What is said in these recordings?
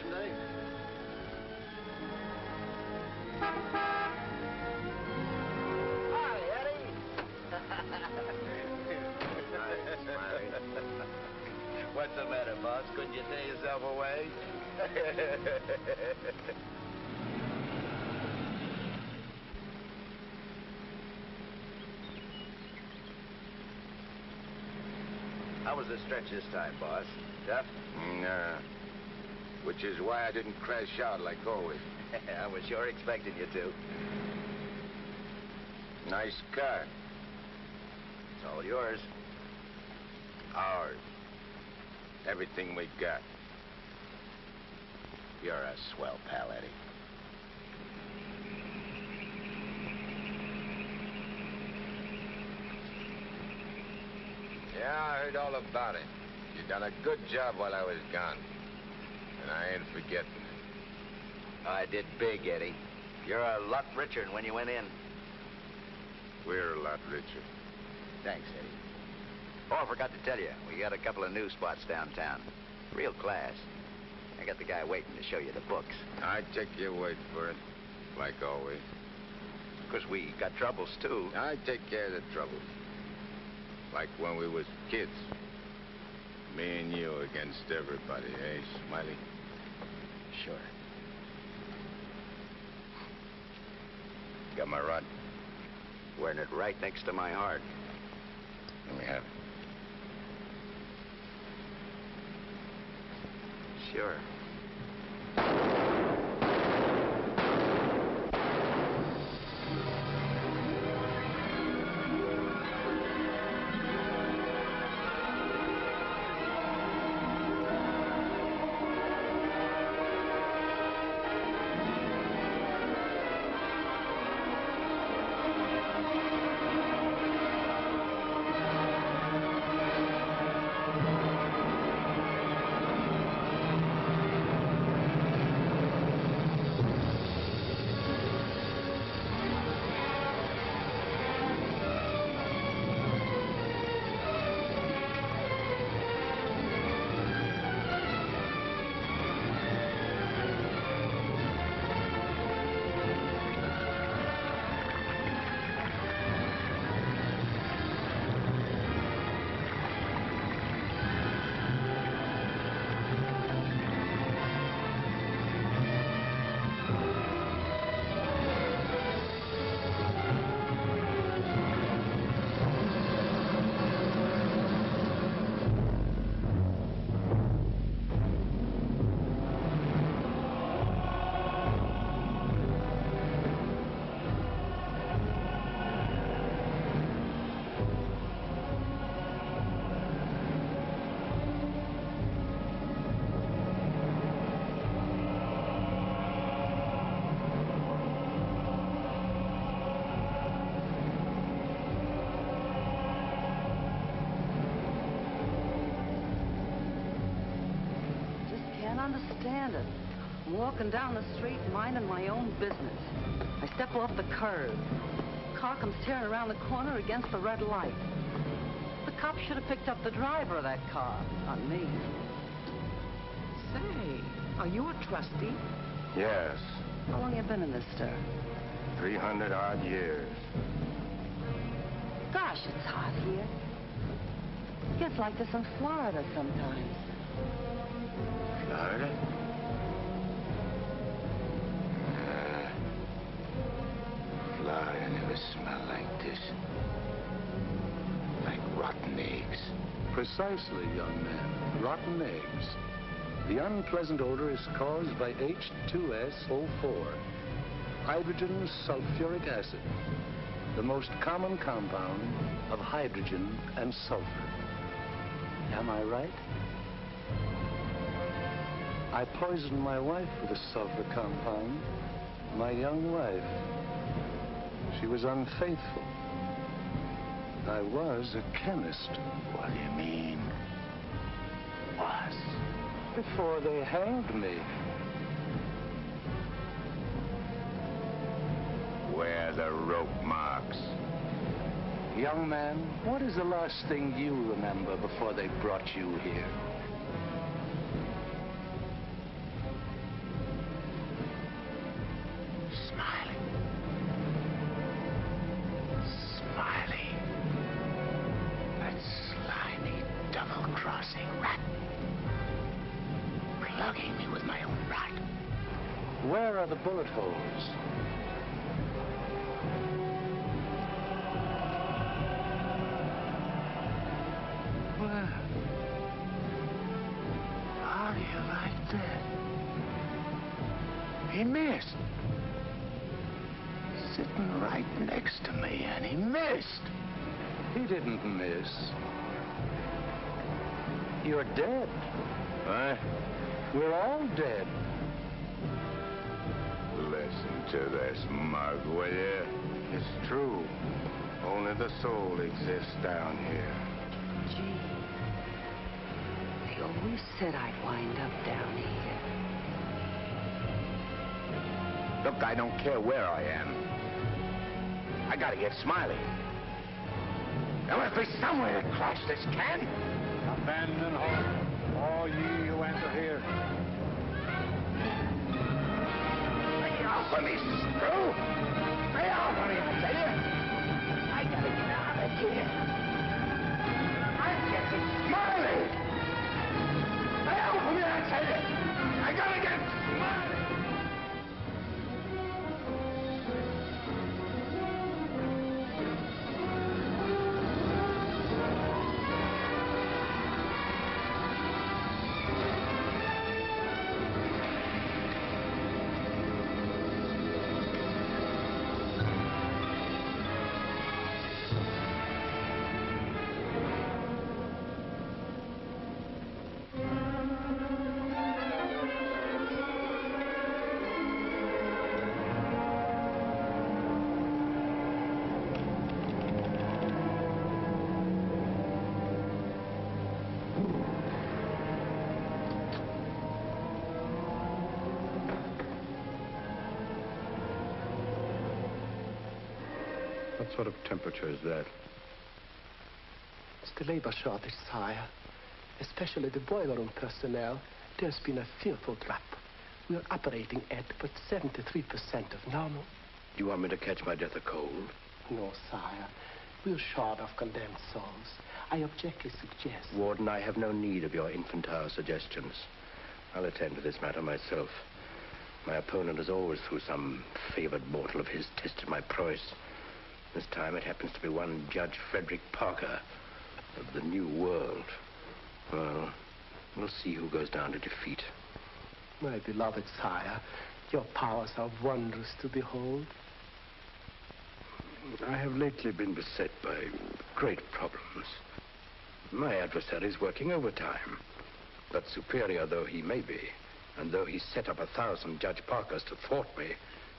graduation day. Hi, Eddie. Hi, Smiley. What's the matter, boss? Couldn't you tear yourself away? How was the stretch this time, boss? Tough? Nah. Which is why I didn't crash out like always. I was sure expecting you to. Nice car. It's all yours. Ours. Everything we got. You're a swell pal, Eddie. Yeah, I heard all about it. You done a good job while I was gone. And I ain't forgetting it. I did big, Eddie. You're a lot richer than when you went in. We're a lot richer. Thanks, Eddie. Oh, I forgot to tell you, we got a couple of new spots downtown. Real class. I got the guy waiting to show you the books. I take your word for it, like always. Of course, we got troubles, too. I take care of the troubles. Like when we was kids. Me and you against everybody, eh, Smiley? Sure. Got my rod? Wearing it right next to my heart. Let me have it. Sure. Understand it. I'm walking down the street minding my own business. I step off the curb. Car comes tearing around the corner against the red light. The cop should have picked up the driver of that car, not me. Say, are you a trustee? Yes. How long you been in this stir? 300-odd years. Gosh, it's hot here. Gets like this in Florida sometimes. Florida? Florida never smelled like this. Like rotten eggs. Precisely, young man. Rotten eggs. The unpleasant odor is caused by H2SO4, hydrogen sulfuric acid, the most common compound of hydrogen and sulfur. Am I right? I poisoned my wife with a sulfur compound, my young wife. She was unfaithful. I was a chemist. What do you mean? Was. Before they hanged me. Where are the rope marks? Young man, what is the last thing you remember before they brought you here? Where are the bullet holes? Well, are you right there? He missed. Sitting right next to me, and he missed. He didn't miss. You're dead. Huh? We're all dead. Listen to this, mug, will you? It's true. Only the soul exists down here. Gee, they always said I'd wind up down here. Look, I don't care where I am. I gotta get Smiley. There must be some way to crash this can. Abandon hope, all ye who enter here. Stay off of me, screw! Stay off of me, I tell you! I gotta get out of here. I'm getting Smiley! Stay off of me, I tell you! I gotta get Smiley! What sort of temperature is that? It's the labor shortage, sire. Especially the boiler room personnel. There's been a fearful drop. We're operating at but 73% of normal. You want me to catch my death of cold? No, sire. We're short of condemned souls. I objectly suggest... Warden, I have no need of your infantile suggestions. I'll attend to this matter myself. My opponent has always, through some favored mortal of his, tested my prowess. This time it happens to be one Judge Frederick Parker of the New World. Well, we'll see who goes down to defeat. My beloved sire, your powers are wondrous to behold. I have lately been beset by great problems. My adversary is working overtime. But superior though he may be, and though he set up 1,000 Judge Parkers to thwart me,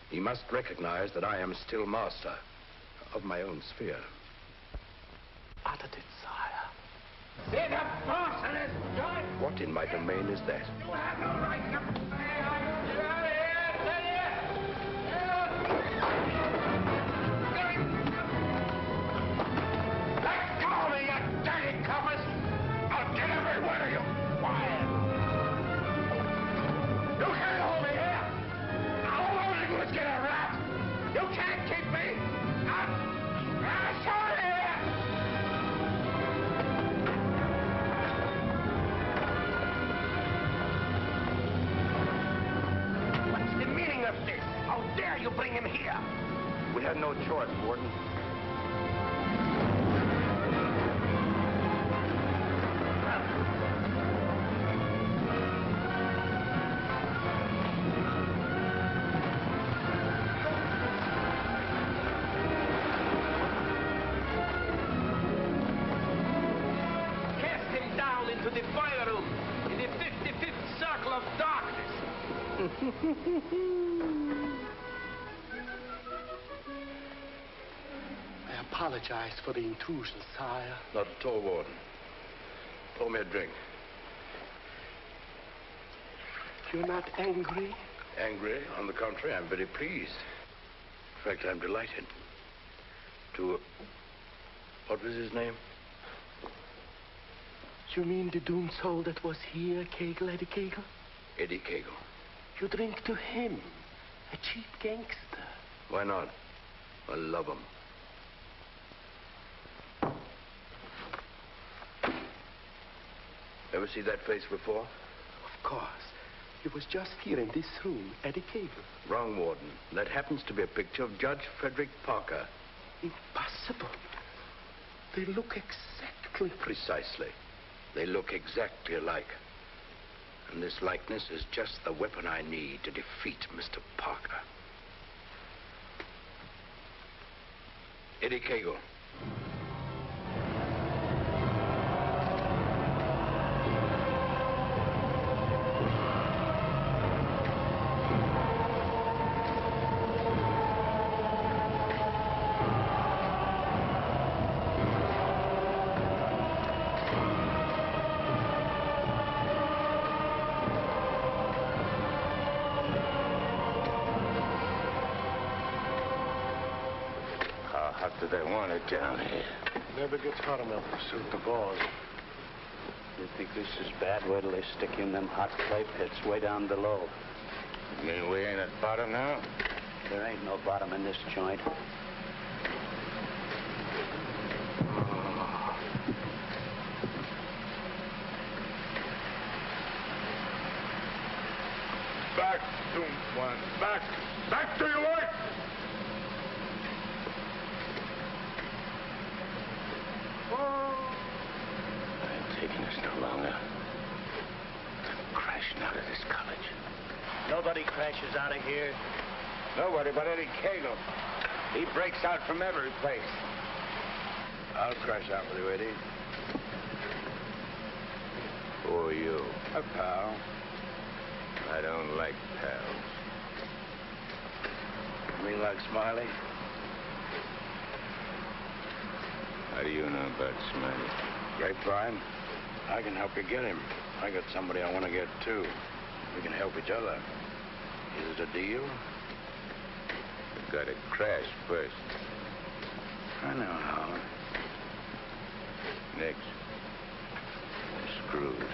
he must recognize that I am still master of my own sphere. Uttered it, sire. See the boss of this joint? What in my domain is that? You have no right to say I'm get out of here, I tell you! Let go of me, you dirty coppers! I'll get every one of you quiet! You can't hold me here! All I want to do is get a rat! You can't keep me! I'm sorry here! What's the meaning of this? How dare you bring him here? We had no choice, Warden. I apologize for the intrusion, sire. Not at all, Warden. Pour me a drink. You're not angry? Angry? On the contrary, I'm very pleased. In fact, I'm delighted. What was his name? You mean the doomed soul that was here, Kegel, Eddie Kegel? Eddie Kegel. You drink to him, a cheap gangster. Why not? I love him. Ever see that face before? Of course. It was just here in this room, Eddie Cable. Wrong, Warden. That happens to be a picture of Judge Frederick Parker. Impossible. They look exactly... Precisely. They look exactly alike. And this likeness is just the weapon I need to defeat Mr. Parker. Eddie Cagle. They want it down here. Never gets hot enough to suit the boss. You think this is bad? Wait till they stick you in them hot clay pits way down below. You mean we ain't at bottom now? There ain't no bottom in this joint. Back, doomed one. Back. Back to your work. I ain't taking this no longer. I'm crashing out of this college. Nobody crashes out of here. Nobody but Eddie Cagle. He breaks out from every place. I'll crash out with you, Eddie. Who are you? A pal. I don't like pals. You mean like Smiley? How do you know about Smiley? Grapevine. I can help you get him. I got somebody I want to get, too. We can help each other. Is it a deal? You gotta crash first. I know how. Next. Screwed.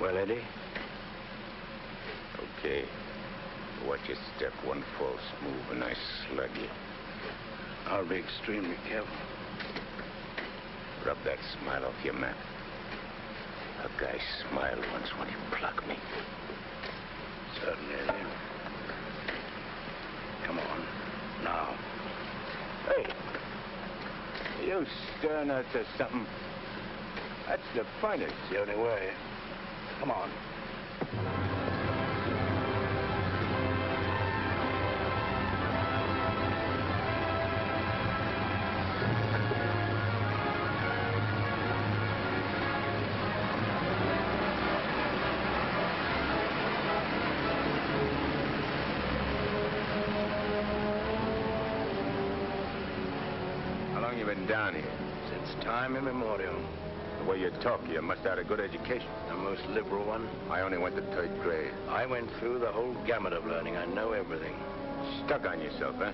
Well, Eddie? Okay. Watch your step. One false move and I slug you. I'll be extremely careful. Rub that smile off your map. A guy smiled once when he plucked me. Certainly, Eddie. Come on. Now. Hey. You stirring us to something? That's the finest. The only way. Come on. How long you been down here? Since time immemorial. The way you talk, you must have had a good education. The most liberal one. I only went to 3rd grade. I went through the whole gamut of learning. I know everything. Stuck on yourself, huh?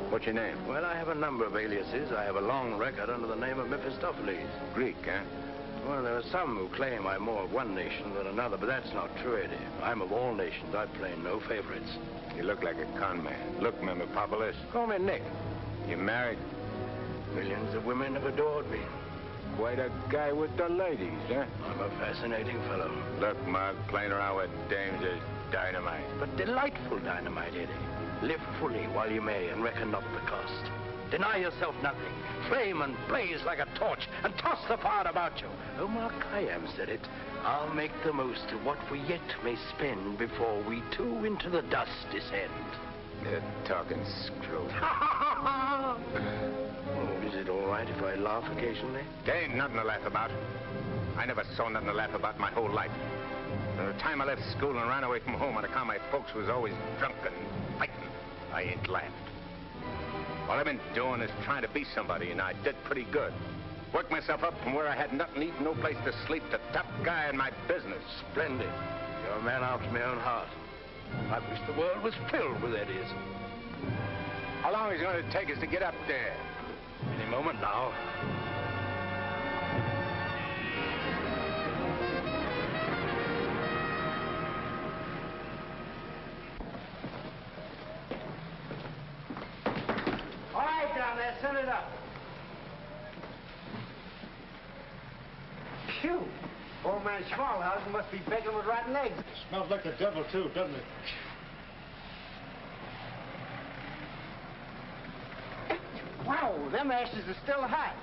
What's your name? Well, I have a number of aliases. I have a long record under the name of Mephistopheles. Greek, huh? Well, there are some who claim I'm more of one nation than another, but that's not true, Eddie. I'm of all nations. I play no favorites. You look like a con man. Look, Mephistopheles. Call me Nick. You married? Millions of women have adored me. Quite a guy with the ladies, huh? I'm a fascinating fellow. Look, Mark, playing around with dames is dynamite. But delightful dynamite, Eddie. Live fully while you may and reckon not the cost. Deny yourself nothing. Flame and blaze like a torch and toss the fire about you. Omar Khayyam said it. I'll make the most of what we yet may spend before we too into the dust descend. You're talking screw. Oh, is it all right if I laugh occasionally? There ain't nothing to laugh about. I never saw nothing to laugh about my whole life. From the time I left school and ran away from home on account my folks was always drunk and fighting, I ain't laughed. All I've been doing is trying to be somebody, and I did pretty good. Worked myself up from where I had nothing to eat, no place to sleep, to top guy in my business. Splendid. You're a man after my own heart. I wish the world was filled with Eddies. How long is it going to take us to get up there? Any moment now. there, send it up. Phew. Old man Schmalhausen must be begging with rotten eggs. Smells like the devil, too, doesn't it? Wow, them ashes are still hot.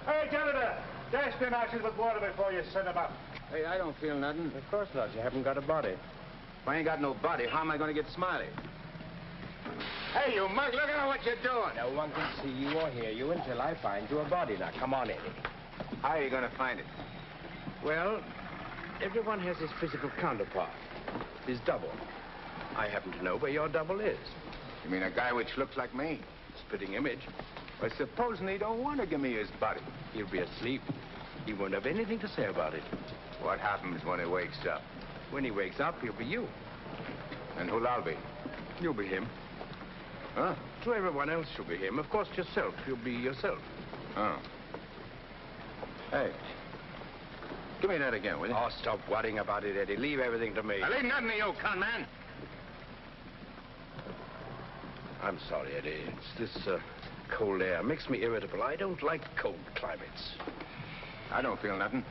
Hey, janitor, dash them ashes with water before you send them up. Hey, I don't feel nothing. Of course not. You haven't got a body. If I ain't got no body, how am I going to get Smiley? Hey, you mug, look at what you're doing. No one can see you or hear you until I find you a body. Now, come on, Eddie. How are you going to find it? Well, everyone has his physical counterpart, his double. I happen to know where your double is. You mean a guy which looks like me? Spitting image. Well, supposing he don't want to give me his body. He'll be asleep. He won't have anything to say about it. What happens when he wakes up? When he wakes up, he'll be you. And who'll I be? You'll be him. Huh? To everyone else, you'll be him. Of course, yourself. You'll be yourself. Oh. Hey. Give me that again, will you? Oh, stop worrying about it, Eddie. Leave everything to me. I leave nothing to you, con man. I'm sorry, Eddie. It's this cold air. Makes me irritable. I don't like cold climates. I don't feel nothing.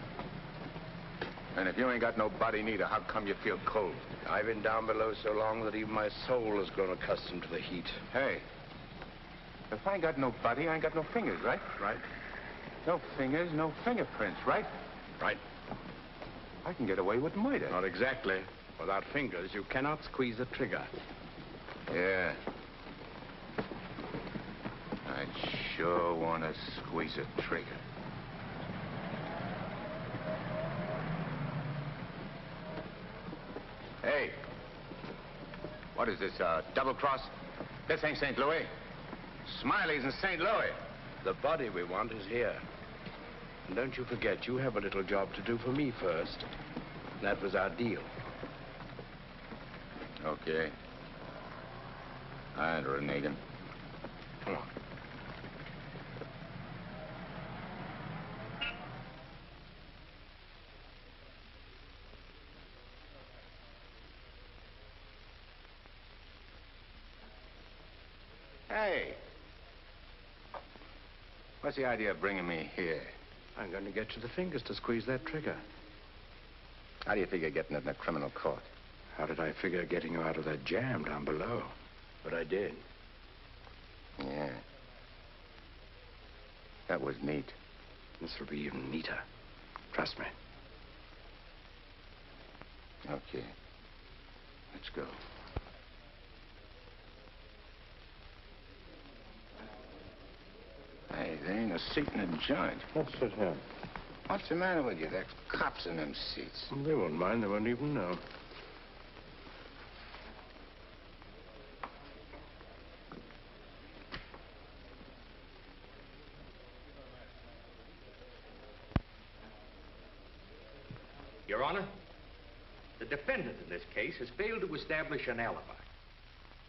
And if you ain't got no body neither, how come you feel cold? I've been down below so long that even my soul has grown accustomed to the heat. Hey, if I ain't got no body, I ain't got no fingers, right? Right. No fingers, no fingerprints, right? Right. I can get away with murder. Not exactly. Without fingers, you cannot squeeze a trigger. Yeah. I sure want to squeeze a trigger. Hey. What is this, double cross? This ain't St. Louis. Smiley's in St. Louis. The body we want is here. And don't you forget, you have a little job to do for me first. That was our deal. Okay. I ain't reneging. Come on. Hey. What's the idea of bringing me here? I'm going to get you the fingers to squeeze that trigger. How do you figure getting it in a criminal court? How did I figure getting you out of that jam down below? But I did. Yeah. That was neat. This will be even neater. Trust me. Okay. Let's go. Hey, there ain't a seat in the joint. Let's sit here. What's the matter with you? There's cops in them seats. They won't mind. They won't even know. Your Honor, the defendant in this case has failed to establish an alibi.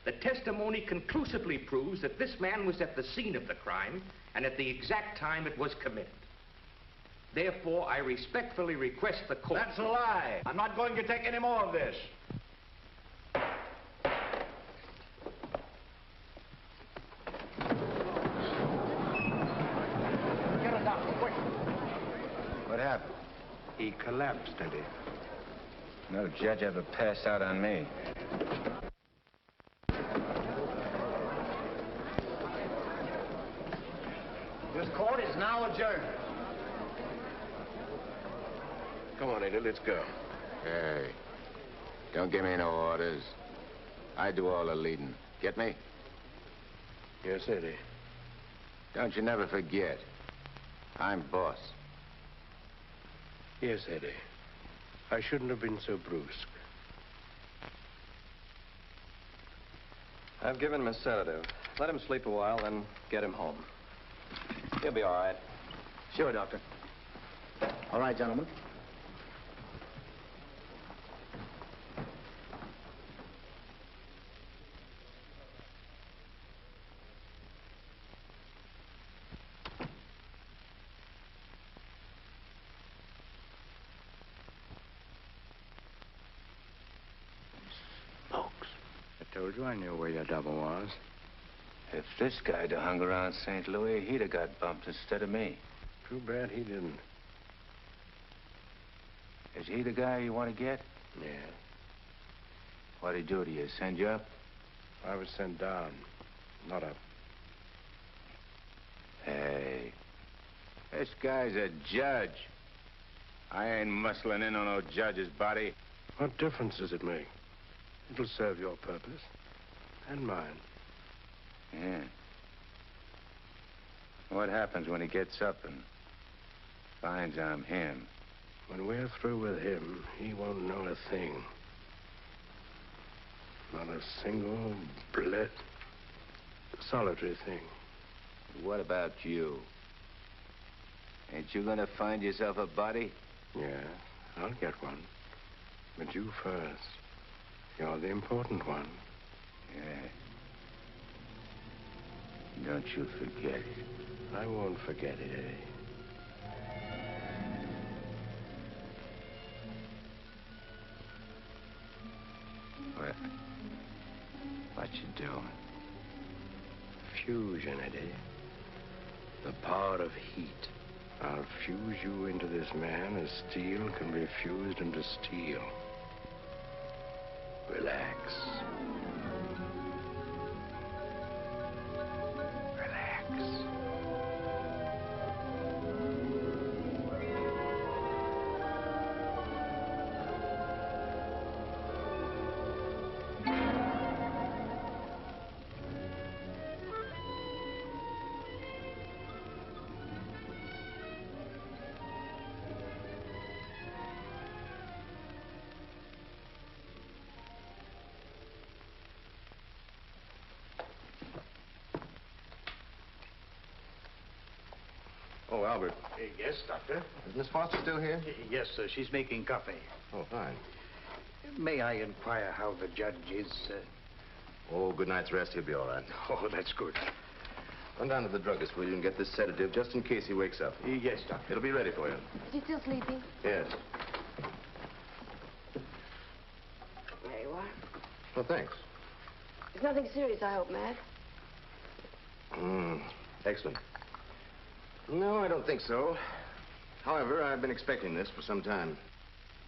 The testimony conclusively proves that this man was at the scene of the crime and at the exact time it was committed. Therefore, I respectfully request the court... That's a lie. I'm not going to take any more of this. Get a doctor, quick. What happened? He collapsed, Eddie. No judge ever passed out on me. This court is now adjourned. Come on, Eddie, let's go. Hey, don't give me no orders. I do all the leading. Get me? Yes, Eddie. Don't you never forget. I'm boss. Yes, Eddie. I shouldn't have been so brusque. I've given him a sedative. Let him sleep a while, then get him home. He'll be all right. Sure, Doctor. All right, gentlemen. I told you I knew where your double was. If If this guy'd have hung around St. Louis, he'd have got bumped instead of me. Too bad he didn't. Is he the guy you want to get? Yeah. What'd he do to you? Send you up? I was sent down, not up. Hey, this guy's a judge. I ain't muscling in on no judge's body. What difference does it make? It'll serve your purpose. And mine. Yeah. What happens when he gets up and finds I'm him? When we're through with him, he won't know a thing. Not a single solitary thing. What about you? Ain't you gonna find yourself a body? Yeah, I'll get one. But you first. You're the important one. Yeah. Don't you forget it. I won't forget it, eh? What you doing? Fusion, Eddie. The power of heat. I'll fuse you into this man as steel can be fused into steel. Relax. Relax. Oh, Albert. Yes, Doctor? Is Miss Foster still here? Yes, sir. She's making coffee. Oh, fine. May I inquire how the judge is? Oh, good night's rest. He'll be all right. Oh, that's good. Run down to the druggist, will you, and get this sedative just in case he wakes up. Yes, Doctor. It'll be ready for you. Is he still sleeping? Yes. There you are. Well, thanks. It's nothing serious, I hope, Matt. Excellent. No, I don't think so. However, I've been expecting this for some time.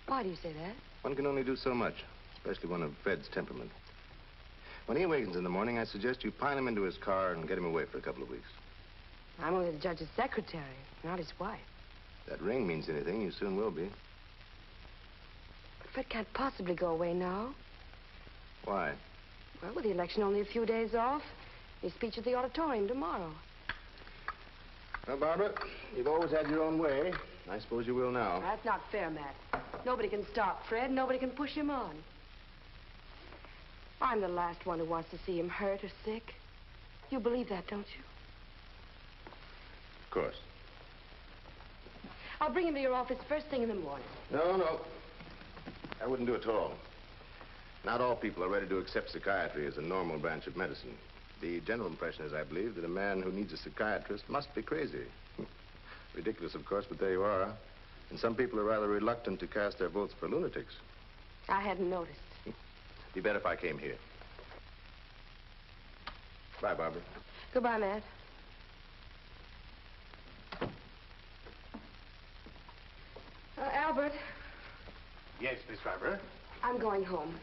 Why do you say that? One can only do so much, especially one of Fred's temperament. When he awakens in the morning, I suggest you pile him into his car and get him away for a couple of weeks. I'm only the judge's secretary, not his wife. If that ring means anything, you soon will be. But Fred can't possibly go away now. Why? Well, with the election only a few days off, his speech at the auditorium tomorrow. Well, Barbara, you've always had your own way. I suppose you will now. That's not fair, Matt. Nobody can stop Fred. Nobody can push him on. I'm the last one who wants to see him hurt or sick. You believe that, don't you? Of course. I'll bring him to your office first thing in the morning. No. I wouldn't do it at all. Not all people are ready to accept psychiatry as a normal branch of medicine. The general impression is, I believe, that a man who needs a psychiatrist must be crazy. Ridiculous, of course, but there you are. And some people are rather reluctant to cast their votes for lunatics. I hadn't noticed. Be better if I came here. Bye, Barbara. Goodbye, Matt. Albert. Yes, Miss Barbara? I'm going home.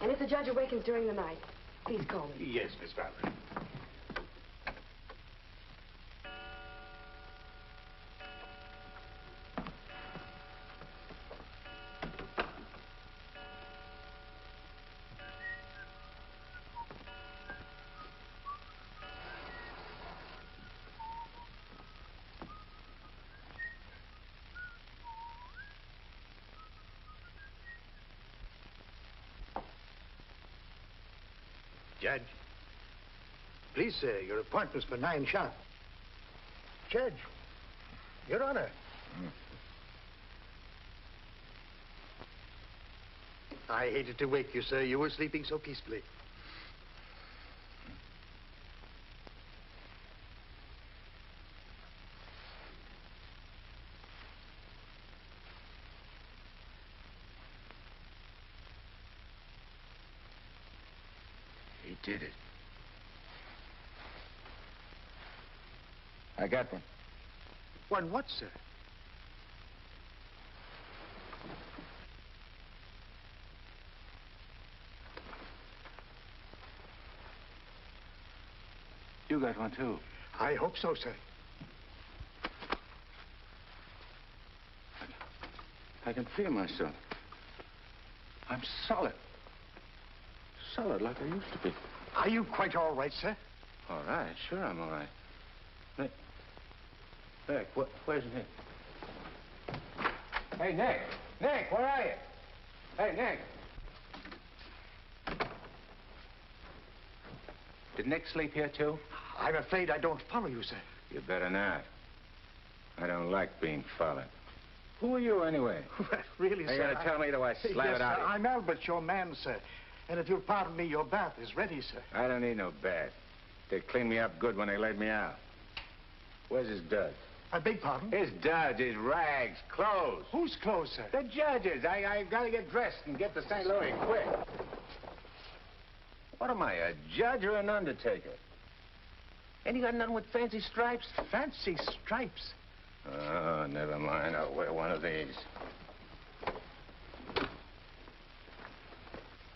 And if the judge awakens during the night, please call me. Yes, Miss Barbara. Judge. Please, sir, your appointment's for 9 sharp. Judge. Your Honor. I hated to wake you, sir. You were sleeping so peacefully. He did it. I got one. One what, sir? You got one, too. I hope so, sir. I can feel myself. I'm solid. Solid like I used to be. Are you quite all right, sir? All right, sure I'm all right. Nick, where's Nick? Hey, Nick! Nick, where are you? Hey, Nick! Did Nick sleep here, too? I'm afraid I don't follow you, sir. You better not. I don't like being followed. Who are you, anyway? Really, Are you sir? going to tell me till I slap yes, it out sir, of you? I'm Albert, your man, sir. And if you'll pardon me, your bath is ready, sir. I don't need no bath. They cleaned me up good when they laid me out. Where's his duds? I beg pardon? His duds, his rags, clothes. Whose clothes, sir? The judge's. I got to get dressed and get to St. Louis quick. What am I, a judge or an undertaker? Ain't you got nothing with fancy stripes? Fancy stripes? Oh, never mind. I'll wear one of these.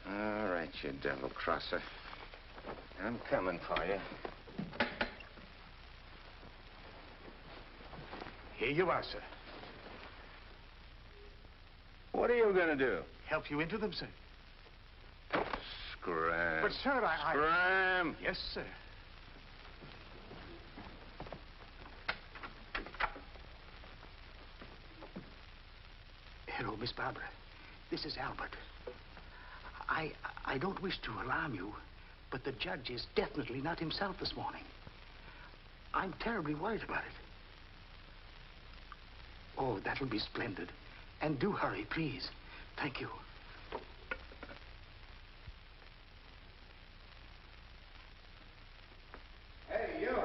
All right, you devil crosser. I'm coming for you. Here you are, sir. What are you going to do? Help you into them, sir. Scram. But, sir, I... Scram. Yes, sir. Hello, Miss Barbara. This is Albert. I don't wish to alarm you, but the judge is definitely not himself this morning. I'm terribly worried about it. Oh, that'll be splendid. And do hurry, please. Thank you. Hey, you.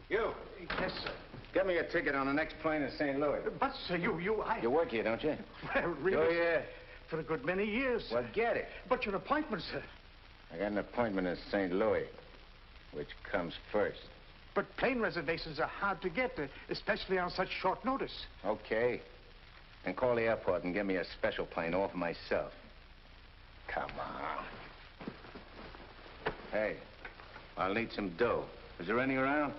You. Yes, sir. Get me a ticket on the next plane to St. Louis. But, sir, You work here, don't you? Well, really, Oh, yeah. for a good many years, sir. Well, get it. But your appointment, sir. I got an appointment in St. Louis. Which comes first? But plane reservations are hard to get, especially on such short notice. Okay. And call the airport and get me a special plane all for myself. Come on. Hey, I'll need some dough. Is there any around?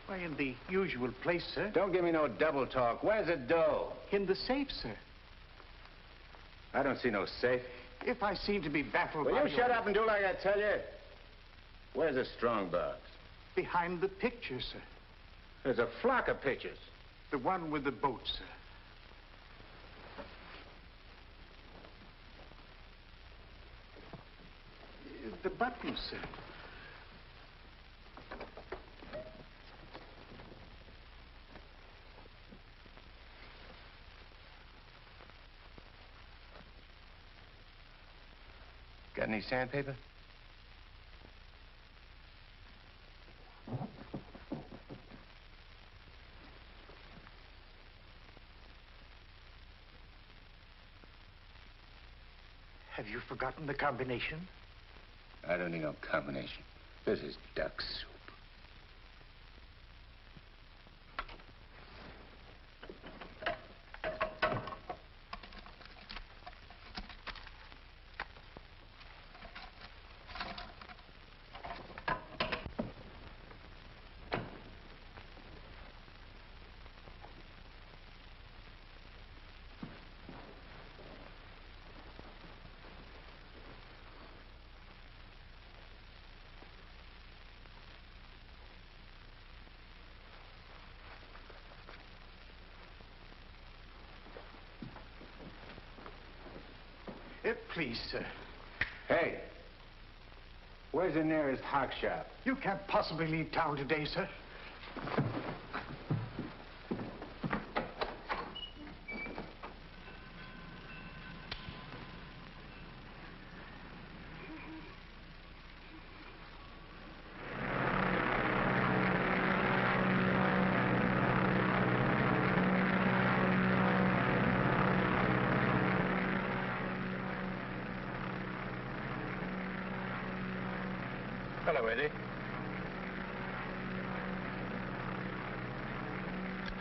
Why, in the usual place, sir. Don't give me no double talk. Where's the dough? In the safe, sir. I don't see no safe. If I seem to be baffled Will by you shut up and do like I tell you? Where's the strong box? Behind the picture, sir. There's a flock of pictures. The one with the boat, sir. The button, sir. Got any sandpaper? Have you forgotten the combination? I don't need no combination. This is duck soup. Please, sir. Hey, where's the nearest hock shop? You can't possibly leave town today, sir. Hello, Eddie.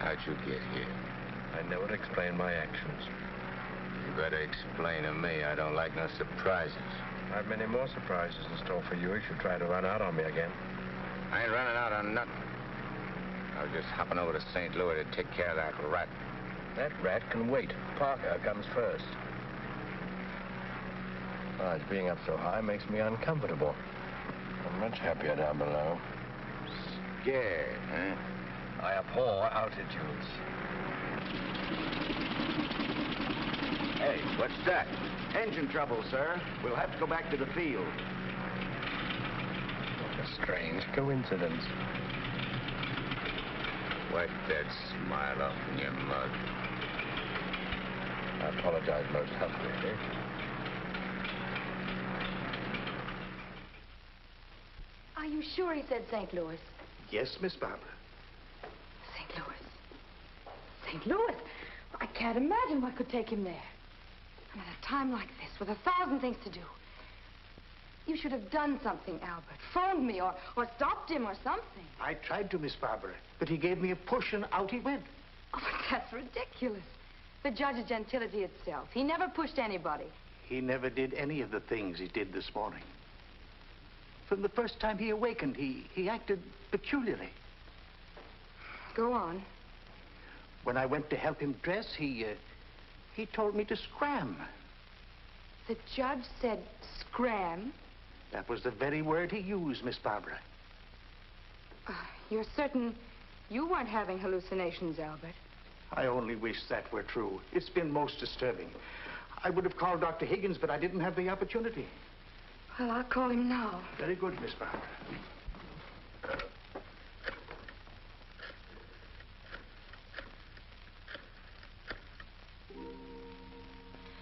How'd you get here? I never explain my actions. You better explain to me. I don't like no surprises. I have many more surprises in store for you if you try to run out on me again. I ain't running out on nothing. I was just hopping over to St. Louis to take care of that rat. That rat can wait. Parker comes first. Besides, being up so high makes me uncomfortable. I'm much happier down below. Scared, huh? I abhor altitudes. Hey, what's that? Engine trouble, sir. We'll have to go back to the field. What a strange coincidence. Wipe that smile off in your mug. I apologize most humbly. Are you sure he said St. Louis? Yes, Miss Barbara. St. Louis. St. Louis? I can't imagine what could take him there. And at a time like this, with 1,000 things to do. You should have done something, Albert. Phoned me or stopped him or something. I tried to, Miss Barbara, but he gave me a push and out he went. Oh, but that's ridiculous. The judge is gentility itself. He never pushed anybody. He never did any of the things he did this morning. From the first time he awakened, he acted peculiarly. Go on. When I went to help him dress, he told me to scram. The judge said scram? That was the very word he used, Miss Barbara. You're certain you weren't having hallucinations, Albert? I only wish that were true. It's been most disturbing. I would have called Dr. Higgins, but I didn't have the opportunity. Well, I'll call him now. Very good, Miss Barbara.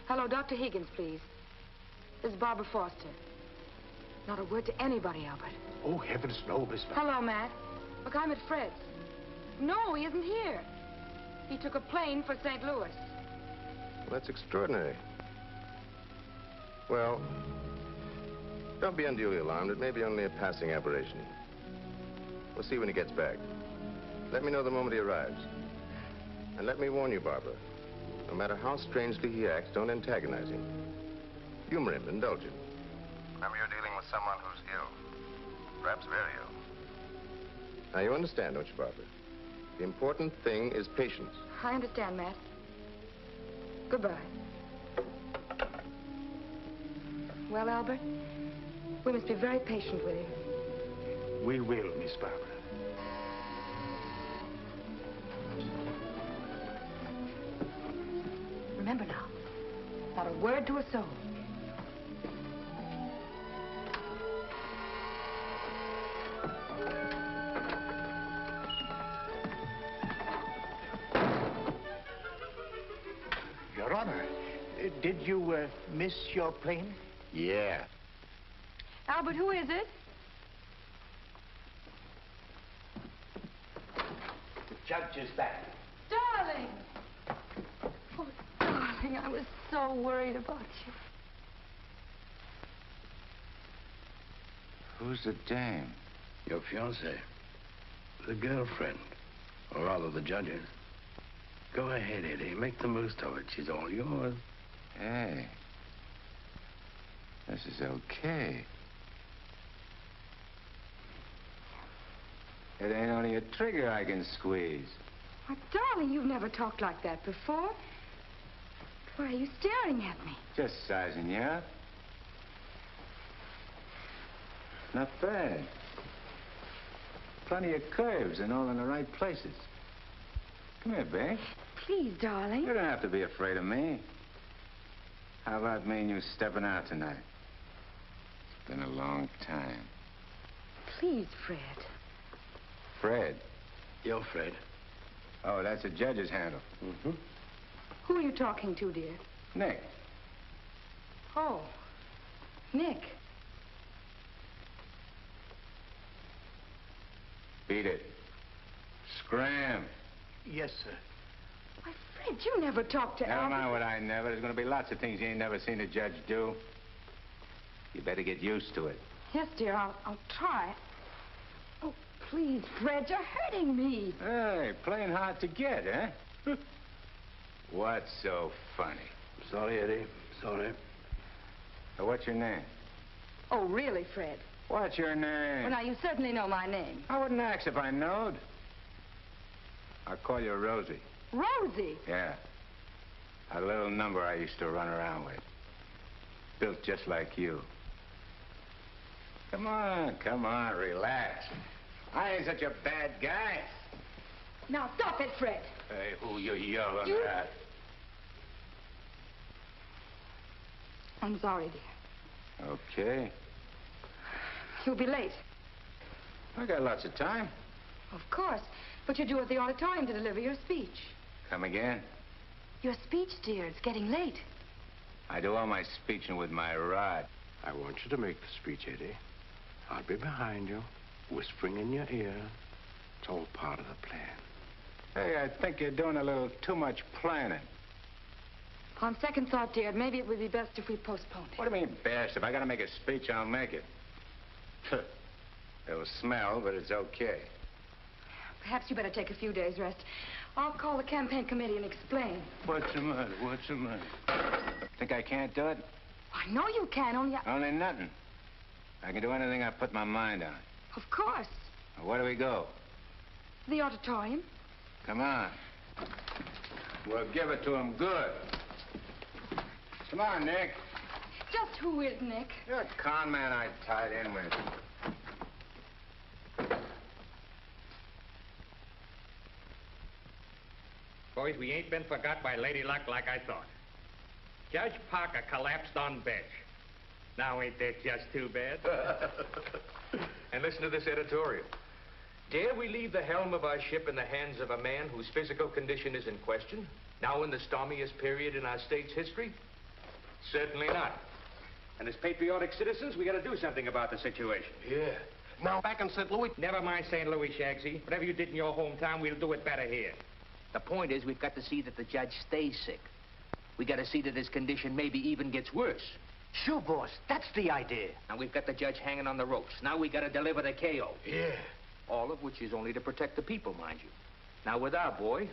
Hello, Dr. Higgins, please. This is Barbara Foster. Not a word to anybody, Albert. Oh, heavens, no, Miss Barbara. Hello, Matt. Look, I'm at Fred's. No, he isn't here. He took a plane for St. Louis. Well, that's extraordinary. Well, don't be unduly alarmed. It may be only a passing aberration. We'll see when he gets back. Let me know the moment he arrives. And let me warn you, Barbara, no matter how strangely he acts, don't antagonize him. Humor him, indulge him. Remember, you're dealing with someone who's ill. Perhaps very ill. Now, you understand, don't you, Barbara? The important thing is patience. I understand, Matt. Goodbye. Well, Albert, we must be very patient with him. We will, Miss Barbara. Remember now, not a word to a soul. Your Honor, did you miss your plane? Yeah. Albert, who is it? The judge is back. Darling! Oh, darling, I was so worried about you. Who's the dame? Your fiancée. The girlfriend. Or rather, the judge's. Go ahead, Eddie. Make the most of it. She's all yours. Hey. This is okay. It ain't only a trigger I can squeeze. Why, darling, you've never talked like that before. Why are you staring at me? Just sizing you up. Not bad. Plenty of curves and all in the right places. Come here, babe. Please, darling. You don't have to be afraid of me. How about me and you stepping out tonight? It's been a long time. Please, Fred. Fred? You're Fred. Oh, that's the judge's handle. Mm-hmm. Who are you talking to, dear? Nick. Oh, Nick. Beat it. Scram. Yes, sir. Why, Fred, you never talked to Never Albert. mind what I never. There's going to be lots of things you ain't never seen a judge do. You better get used to it. Yes, dear, I'll try. Oh, please, Fred, you're hurting me. Hey, playing hard to get, eh? What's so funny? Sorry, Eddie. Sorry. What's your name? Oh, really, Fred? What's your name? Well, now, you certainly know my name. I wouldn't ask if I knowed. I'll call you Rosie. Rosie? Yeah. A little number I used to run around with. Built just like you. Come on, relax. I ain't such a bad guy. Now, stop it, Fred. Hey, who you yelling at? I'm sorry, dear. Okay. You'll be late. I got lots of time. Of course. But you're due at the auditorium to deliver your speech. Come again? Your speech, dear. It's getting late. I do all my speeching with my rod. I want you to make the speech, Eddie. I'll be behind you, whispering in your ear. It's all part of the plan. Hey, I think you're doing a little too much planning. On second thought, dear, maybe it would be best if we postponed it. What do you mean, best? If I gotta make a speech, I'll make it. It'll smell, but it's okay. Perhaps you better take a few days' rest. I'll call the campaign committee and explain. What's the matter? What's the matter? Think I can't do it? I know you can, Only nothing. I can do anything I put my mind on. Of course. Now, where do we go? The auditorium. Come on. We'll give it to him good. Come on, Nick. Just who is Nick? You're a con man I tied in with. Boys, we ain't been forgot by Lady Luck like I thought. Judge Parker collapsed on bench. Now ain't that just too bad? And listen to this editorial. Dare we leave the helm of our ship in the hands of a man whose physical condition is in question, now in the stormiest period in our state's history? Certainly not. And as patriotic citizens, we gotta do something about the situation. Yeah. Now, back in St. Louis... Never mind St. Louis, Shagsy. Whatever you did in your hometown, we'll do it better here. The point is, we've got to see that the judge stays sick. We got to see that his condition maybe even gets worse. Sure, boss. That's the idea. And we've got the judge hanging on the ropes. Now we got to deliver the KO. Yeah. All of which is only to protect the people, mind you. Now, with our boy,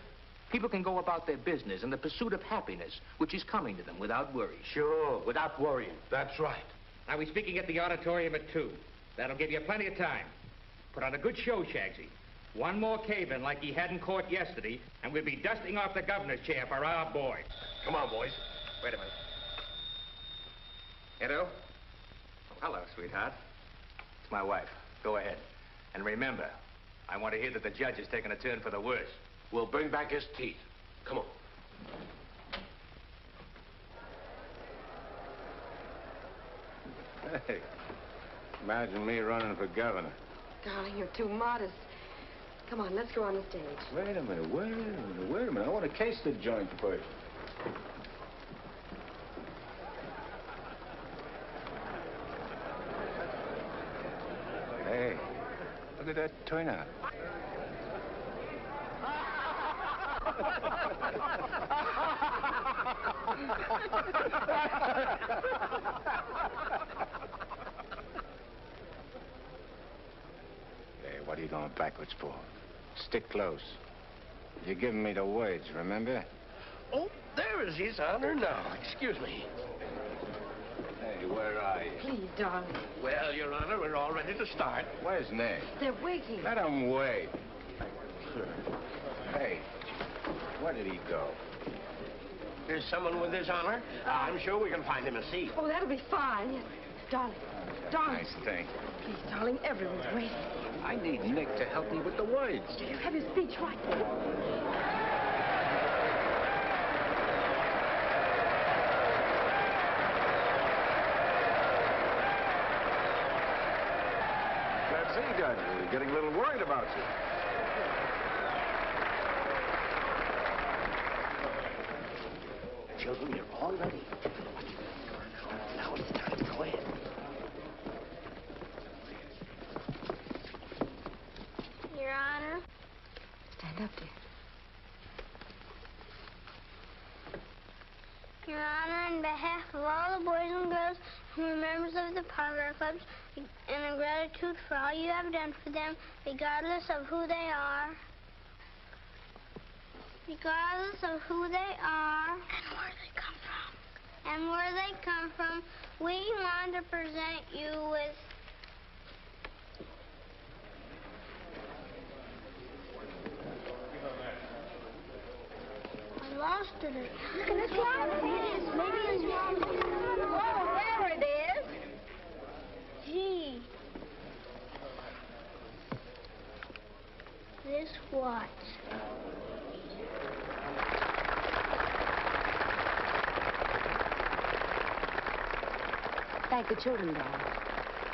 people can go about their business in the pursuit of happiness, which is coming to them without worry. Sure, without worrying. That's right. Now, we're speaking at the auditorium at 2. That'll give you plenty of time. Put on a good show, Shagsy. One more cave-in like he had in court yesterday, and we'll be dusting off the governor's chair for our boy. Come on, boys. Wait a minute. Edo? Oh, hello, sweetheart. It's my wife. Go ahead. And remember, I want to hear that the judge is taking a turn for the worse. We'll bring back his teeth. Come on. Hey, imagine me running for governor. Darling, you're too modest. Come on, let's go on the stage. Wait a minute. I want to case the joint first. Hey, look at that turnout. Hey, what are you going backwards for? Stick close. You're giving me the words, remember? Oh, there is His Honor now. Excuse me. Hey, where are you? Please, darling. Well, Your Honor, we're all ready to start. Where's Nick? They're waiting. Let him wait. Hey, where did he go? There's someone with His Honor. I'm sure we can find him a seat. Oh, that'll be fine. Yes. Darling. Darling. Nice thing. Please, darling, everyone's waiting. I need Nick to help me with the words. You have your speech right there. Glad to see you, Judge. We're getting a little worried about you. Children, you're all ready. Now it's time. Go ahead. Your Honor. Stand up, dear. Your Honor, on behalf of all the boys and girls who are members of the Parlor Clubs and in gratitude for all you have done for them, regardless of who they are. Regardless of who they are. And where they come from. And where they come from, we want to present you with... I lost it. Look at this one. Maybe it's wrong. Oh, there it is. Gee. This what? Thank the children, Dad.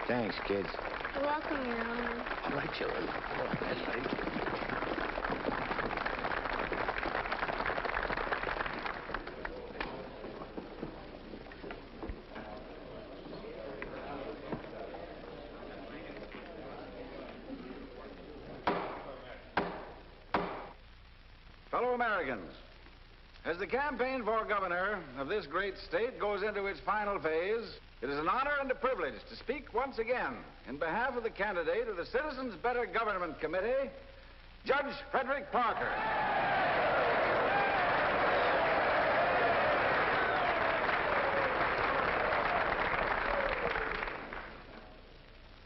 Thanks, kids. You're welcome, Your Honor. All right, children. That's right. Fellow Americans, as the campaign for governor of this great state goes into its final phase, it is an honor and a privilege to speak once again in behalf of the candidate of the Citizens Better Government Committee, Judge Frederick Parker.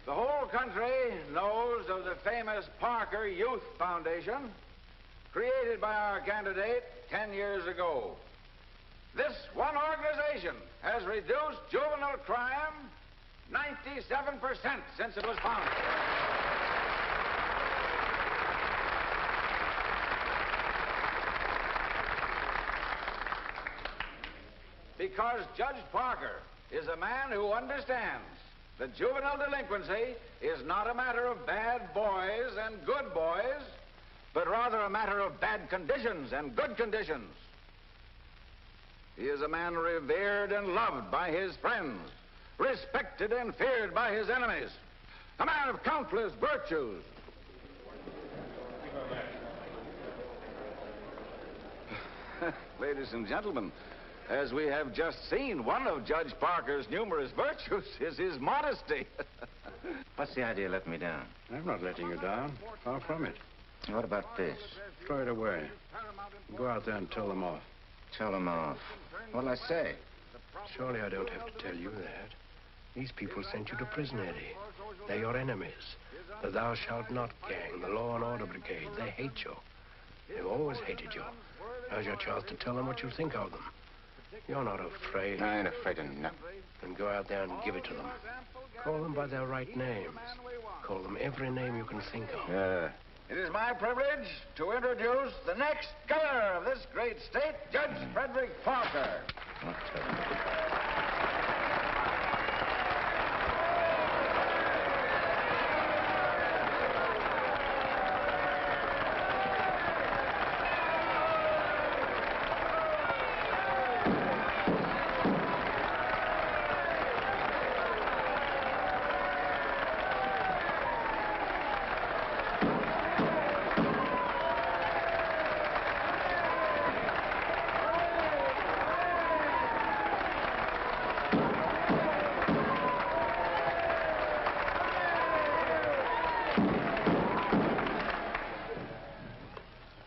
The whole country knows of the famous Parker Youth Foundation, created by our candidate 10 years ago. This one organization has reduced juvenile crime 97% since it was founded. Because Judge Parker is a man who understands that juvenile delinquency is not a matter of bad boys and good boys, but rather a matter of bad conditions and good conditions. He is a man revered and loved by his friends, respected and feared by his enemies, a man of countless virtues. Ladies and gentlemen, as we have just seen, one of Judge Parker's numerous virtues is his modesty. What's the idea of letting me down? I'm not letting you down. Far from it. What about this? Throw it away. Go out there and tell them off. Tell them off. What'll I say? Surely I don't have to tell you that. These people sent you to prison, Eddie. They're your enemies. The Thou Shalt Not gang, the Law and Order Brigade, they hate you. They've always hated you. Now's your chance to tell them what you think of them. You're not afraid. I ain't afraid of nothing. Then go out there and give it to them. Call them by their right names. Call them every name you can think of. It is my privilege to introduce the next governor of this great state, Judge Frederick Parker.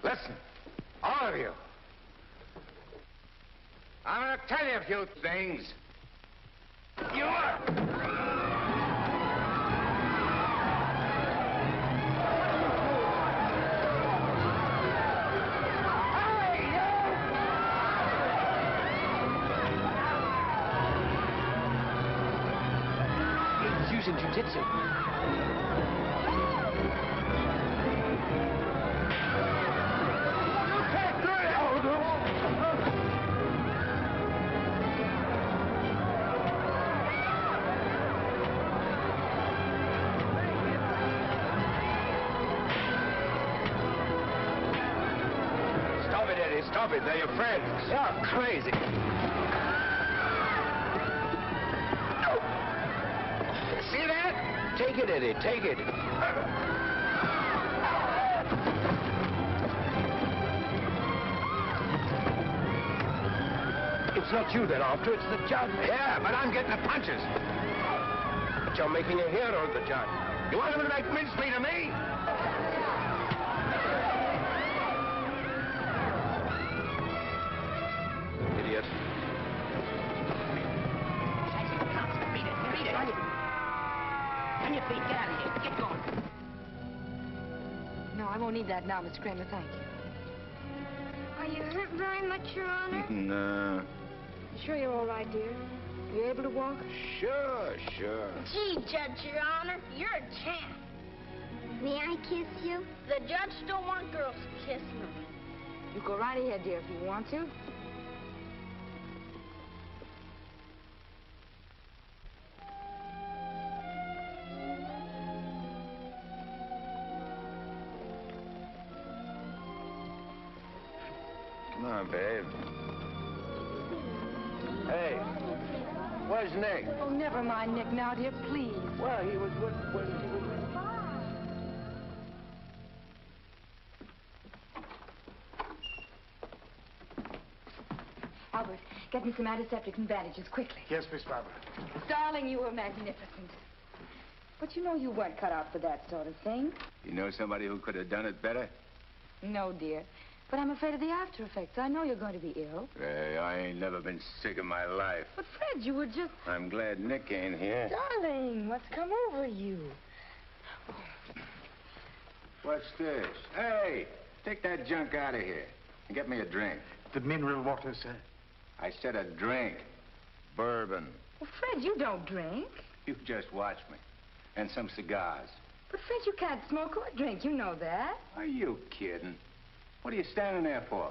Listen, all of you. I'm going to tell you a few things. He's using jiu-jitsu. Stop it, they're your friends. You're crazy. See that? Take it, Eddie, take it. It's not you they're after, it's the judge. Yeah, but I'm getting the punches. But you're making a hero of the judge. You want him to make mincemeat of me? Idiot. Beat it. On your feet. Get out of here. Get going. No, I won't need that now, Miss Kramer. Thank you. Are you hurt very much, Your Honor? No. You sure you're all right, dear? You able to walk? Sure. Gee, Judge, Your Honor, you're a champ. May I kiss you? The judge don't want girls kissing him. You go right ahead, dear, if you want to. Come on, babe. Hey, where's Nick? Oh, never mind, Nick, now, dear, please. Well, he was with... Albert, get me some antiseptic and bandages, quickly. Yes, Miss Barbara. Darling, you were magnificent. But you know you weren't cut out for that sort of thing. You know somebody who could have done it better? No, dear. But I'm afraid of the after effects. I know you're going to be ill. Hey, I ain't never been sick in my life. But, Fred, you were just... I'm glad Nick ain't here. Darling, what's come over you? What's this? Hey, take that junk out of here and get me a drink. The mineral water, sir. I said a drink. Bourbon. Well, Fred, you don't drink. You just watch me. And some cigars. But, Fred, you can't smoke or drink. You know that. Are you kidding? What are you standing there for?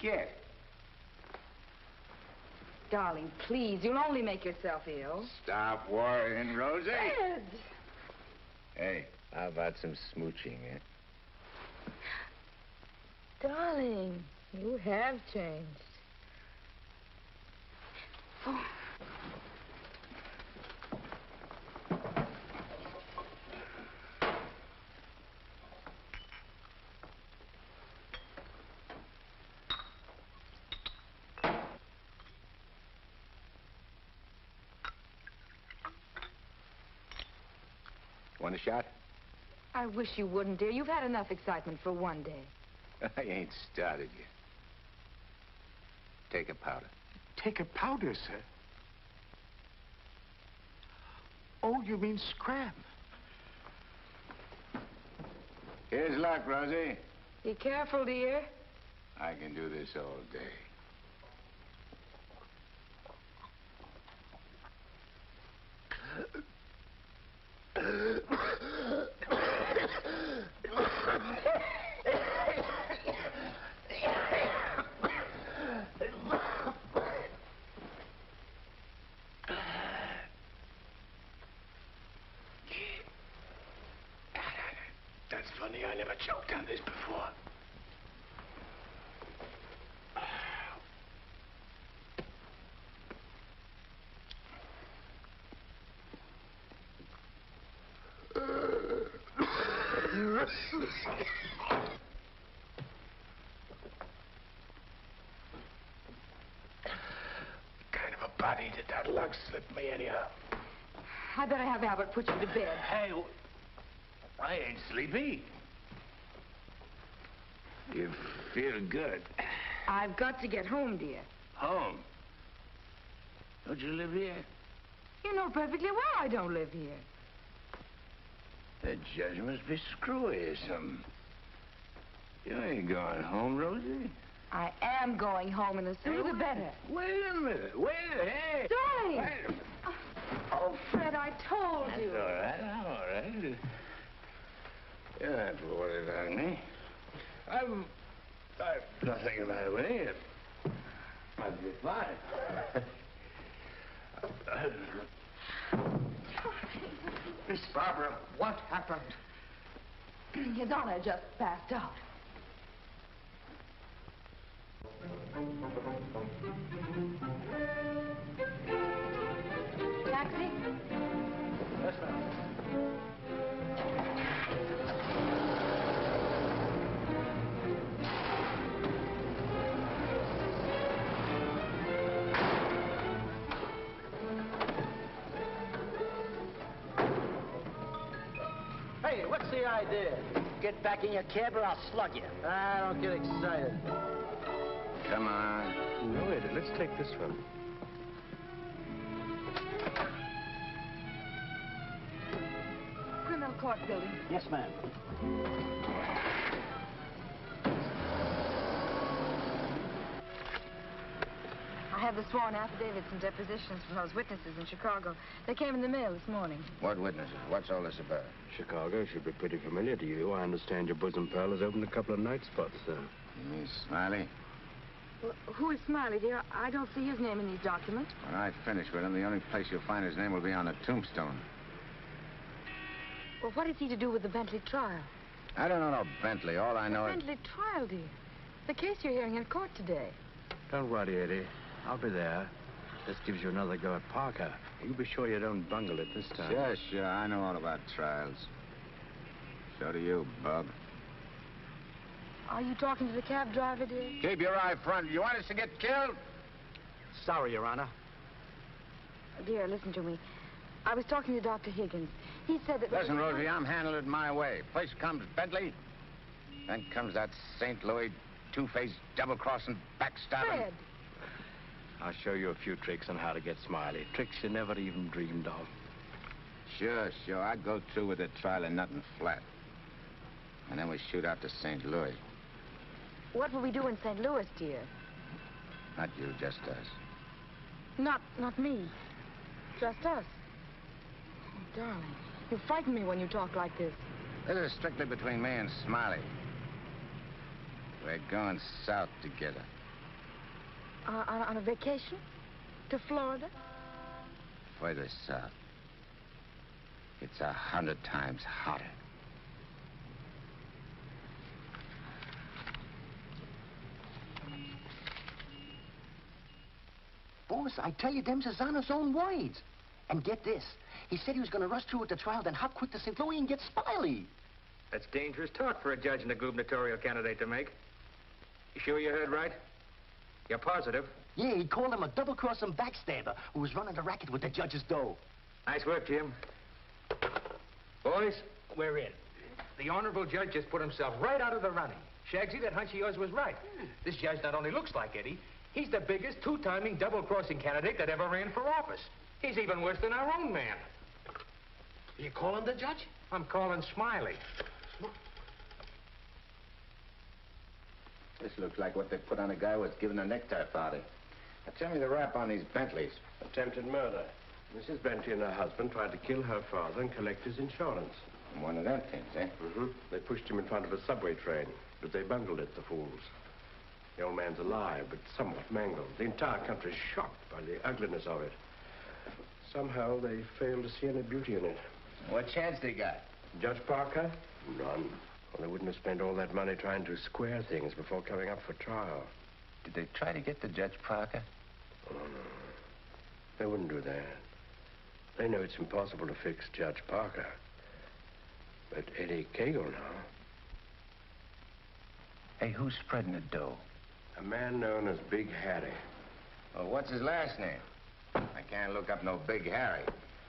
Get. Darling, please, you'll only make yourself ill. Stop worrying, Rosie. Fred! Hey, how about some smooching, eh? Darling, you have changed. Oh. Want a shot? I wish you wouldn't, dear. You've had enough excitement for one day. I ain't started yet. Take a powder. Take a powder, sir? Oh, you mean scram? Here's luck, Rosie. Be careful, dear. I can do this all day. That's funny. I never choked on this before. Kind of a body did that lug slip me anyhow? I better have Albert put you to bed. Hey, I ain't sleepy. You feel good. I've got to get home, dear. Home? Don't you live here? You know perfectly well I don't live here. The judge must be screwy or something. You ain't going home, Rosie. I am going home, and the sooner the better. Wait a minute. Hey. Darling! Wait a minute. Oh, Fred, I told you. All right, I'm all right. You don't have to worry about me. I've nothing the matter with me. I'll be fine. Miss Barbara, what happened? His Honor just passed out. Taxi? Yes, ma'am. Hey, what's the idea? Get back in your cab or I'll slug you. I don't get excited. Come on. No, Eddie, let's take this one. Criminal court building. Yes, ma'am. I have the sworn affidavits and depositions from those witnesses in Chicago. They came in the mail this morning. What witnesses? What's all this about? Chicago should be pretty familiar to you. I understand your bosom pal has opened a couple of night spots there. You mean Smiley? Well, who is Smiley, dear? I don't see his name in these documents. When I finish with him, the only place you'll find his name will be on a tombstone. Well, what is he to do with the Bentley trial? I don't know no Bentley. All I know is... Bentley trial, dear. The case you're hearing in court today. Don't worry, Eddie. I'll be there. This gives you another go at Parker. You be sure you don't bungle it this time. Sure. I know all about trials. So do you, Bub. Are you talking to the cab driver, dear? Keep your eye front. You want us to get killed? Sorry, Your Honor. Dear, listen to me. I was talking to Dr. Higgins. He said that... Listen, Rosie, I'm handling it my way. First comes Bentley, then comes that St. Louis two-faced, double-crossing, backstabbing... Fred! I'll show you a few tricks on how to get Smiley. Tricks you never even dreamed of. Sure. I'd go through with the trial and nothing flat. And then we shoot out to St. Louis. What will we do in St. Louis, dear? Not you, just us. Not me. Just us. Oh, darling, you frighten me when you talk like this. This is strictly between me and Smiley. We're going south together. On a vacation? To Florida? Further south. It's 100 times hotter. Boss, I tell you, them's his honor's own words. And get this. He said he was going to rush through with the trial, then hop quick to St. Louis and get Smiley. That's dangerous talk for a judge and a gubernatorial candidate to make. You sure you heard right? You're positive? Yeah, he called him a double-crossing backstabber who was running the racket with the judge's dough. Nice work, Jim. Boys, we're in. The honorable judge just put himself right out of the running. Shagsy, that hunch of yours was right. This judge not only looks like Eddie, he's the biggest two-timing double-crossing candidate that ever ran for office. He's even worse than our own man. You calling the judge? I'm calling Smiley. This looks like what they put on a guy who was given a necktie party. Now, tell me the rap on these Bentleys. Attempted murder. Mrs. Bentley and her husband tried to kill her father and collect his insurance. One of them things, eh? Mm-hmm. They pushed him in front of a subway train, but they bungled it, the fools. The old man's alive, but somewhat mangled. The entire country's shocked by the ugliness of it. Somehow they failed to see any beauty in it. What chance they got? Judge Parker? None. Well, they wouldn't have spent all that money trying to square things before coming up for trial. Did they try to get the Judge Parker? Oh, no. They wouldn't do that. They know it's impossible to fix Judge Parker. But Eddie Cagle now. Hey, who's spreading the dough? A man known as Big Harry. Well, what's his last name? I can't look up no Big Harry.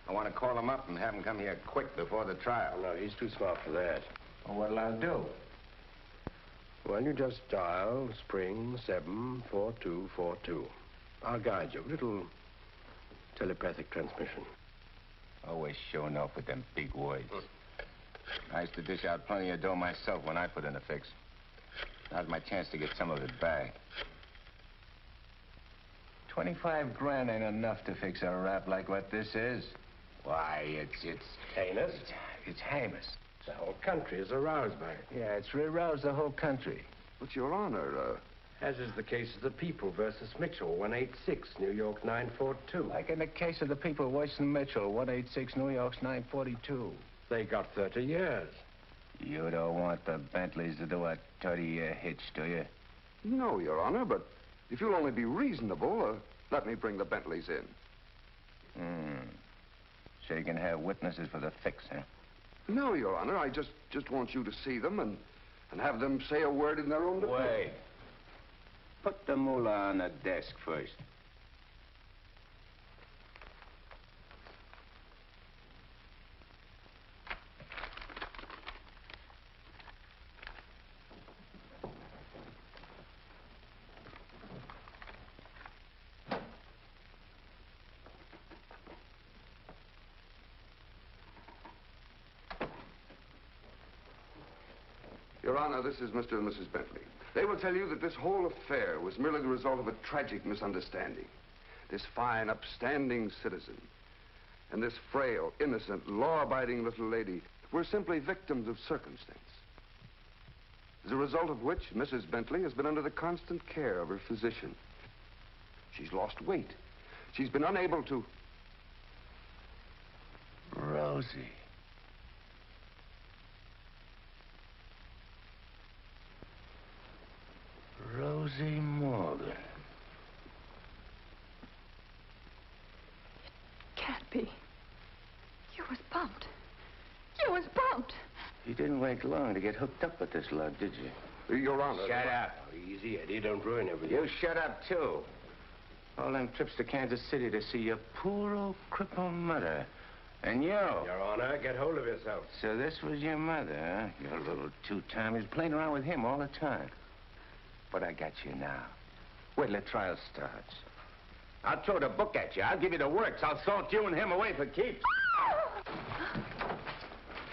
I want to call him up and have him come here quick before the trial. Oh, no, he's too smart for that. Well, what'll I do? Well, you just dial spring 74242. I'll guide you. Little telepathic transmission. Always showing off with them big words. I used to dish out plenty of dough myself when I put in a fix. Now's my chance to get some of it back. 25 grand ain't enough to fix a rap like what this is. Why, it's heinous. It's heinous. The whole country is aroused by it. Yeah, it's aroused the whole country. But, Your Honor, as is the case of the People versus Mitchell, 186, New York 942. Like in the case of the People versus Mitchell, 186, New York's 942. They got 30 years. You don't want the Bentleys to do a 30-year hitch, do you? No, Your Honor, but if you'll only be reasonable, let me bring the Bentleys in. So you can have witnesses for the fix, huh? No, Your Honor, I just want you to see them and have them say a word in their own defense. Wait. Put the moolah on the desk first. Your Honor, this is Mr. and Mrs. Bentley. They will tell you that this whole affair was merely the result of a tragic misunderstanding. This fine, upstanding citizen and this frail, innocent, law-abiding little lady were simply victims of circumstance. As a result of which, Mrs. Bentley has been under the constant care of her physician. She's lost weight. She's been unable to... Rosie. Rosie Morgan. Can't be. You was bumped. You was bumped. You didn't wait long to get hooked up with this lug, did you? Your Honor. Shut up. Easy, Eddie. Don't ruin everything. You shut up, too. All them trips to Kansas City to see your poor old crippled mother. And you. Your Honor, get hold of yourself. So this was your mother, huh? Your little two-timers playing around with him all the time. But I got you now. Wait till the trial starts. I'll throw the book at you. I'll give you the works. I'll salt you and him away for keeps.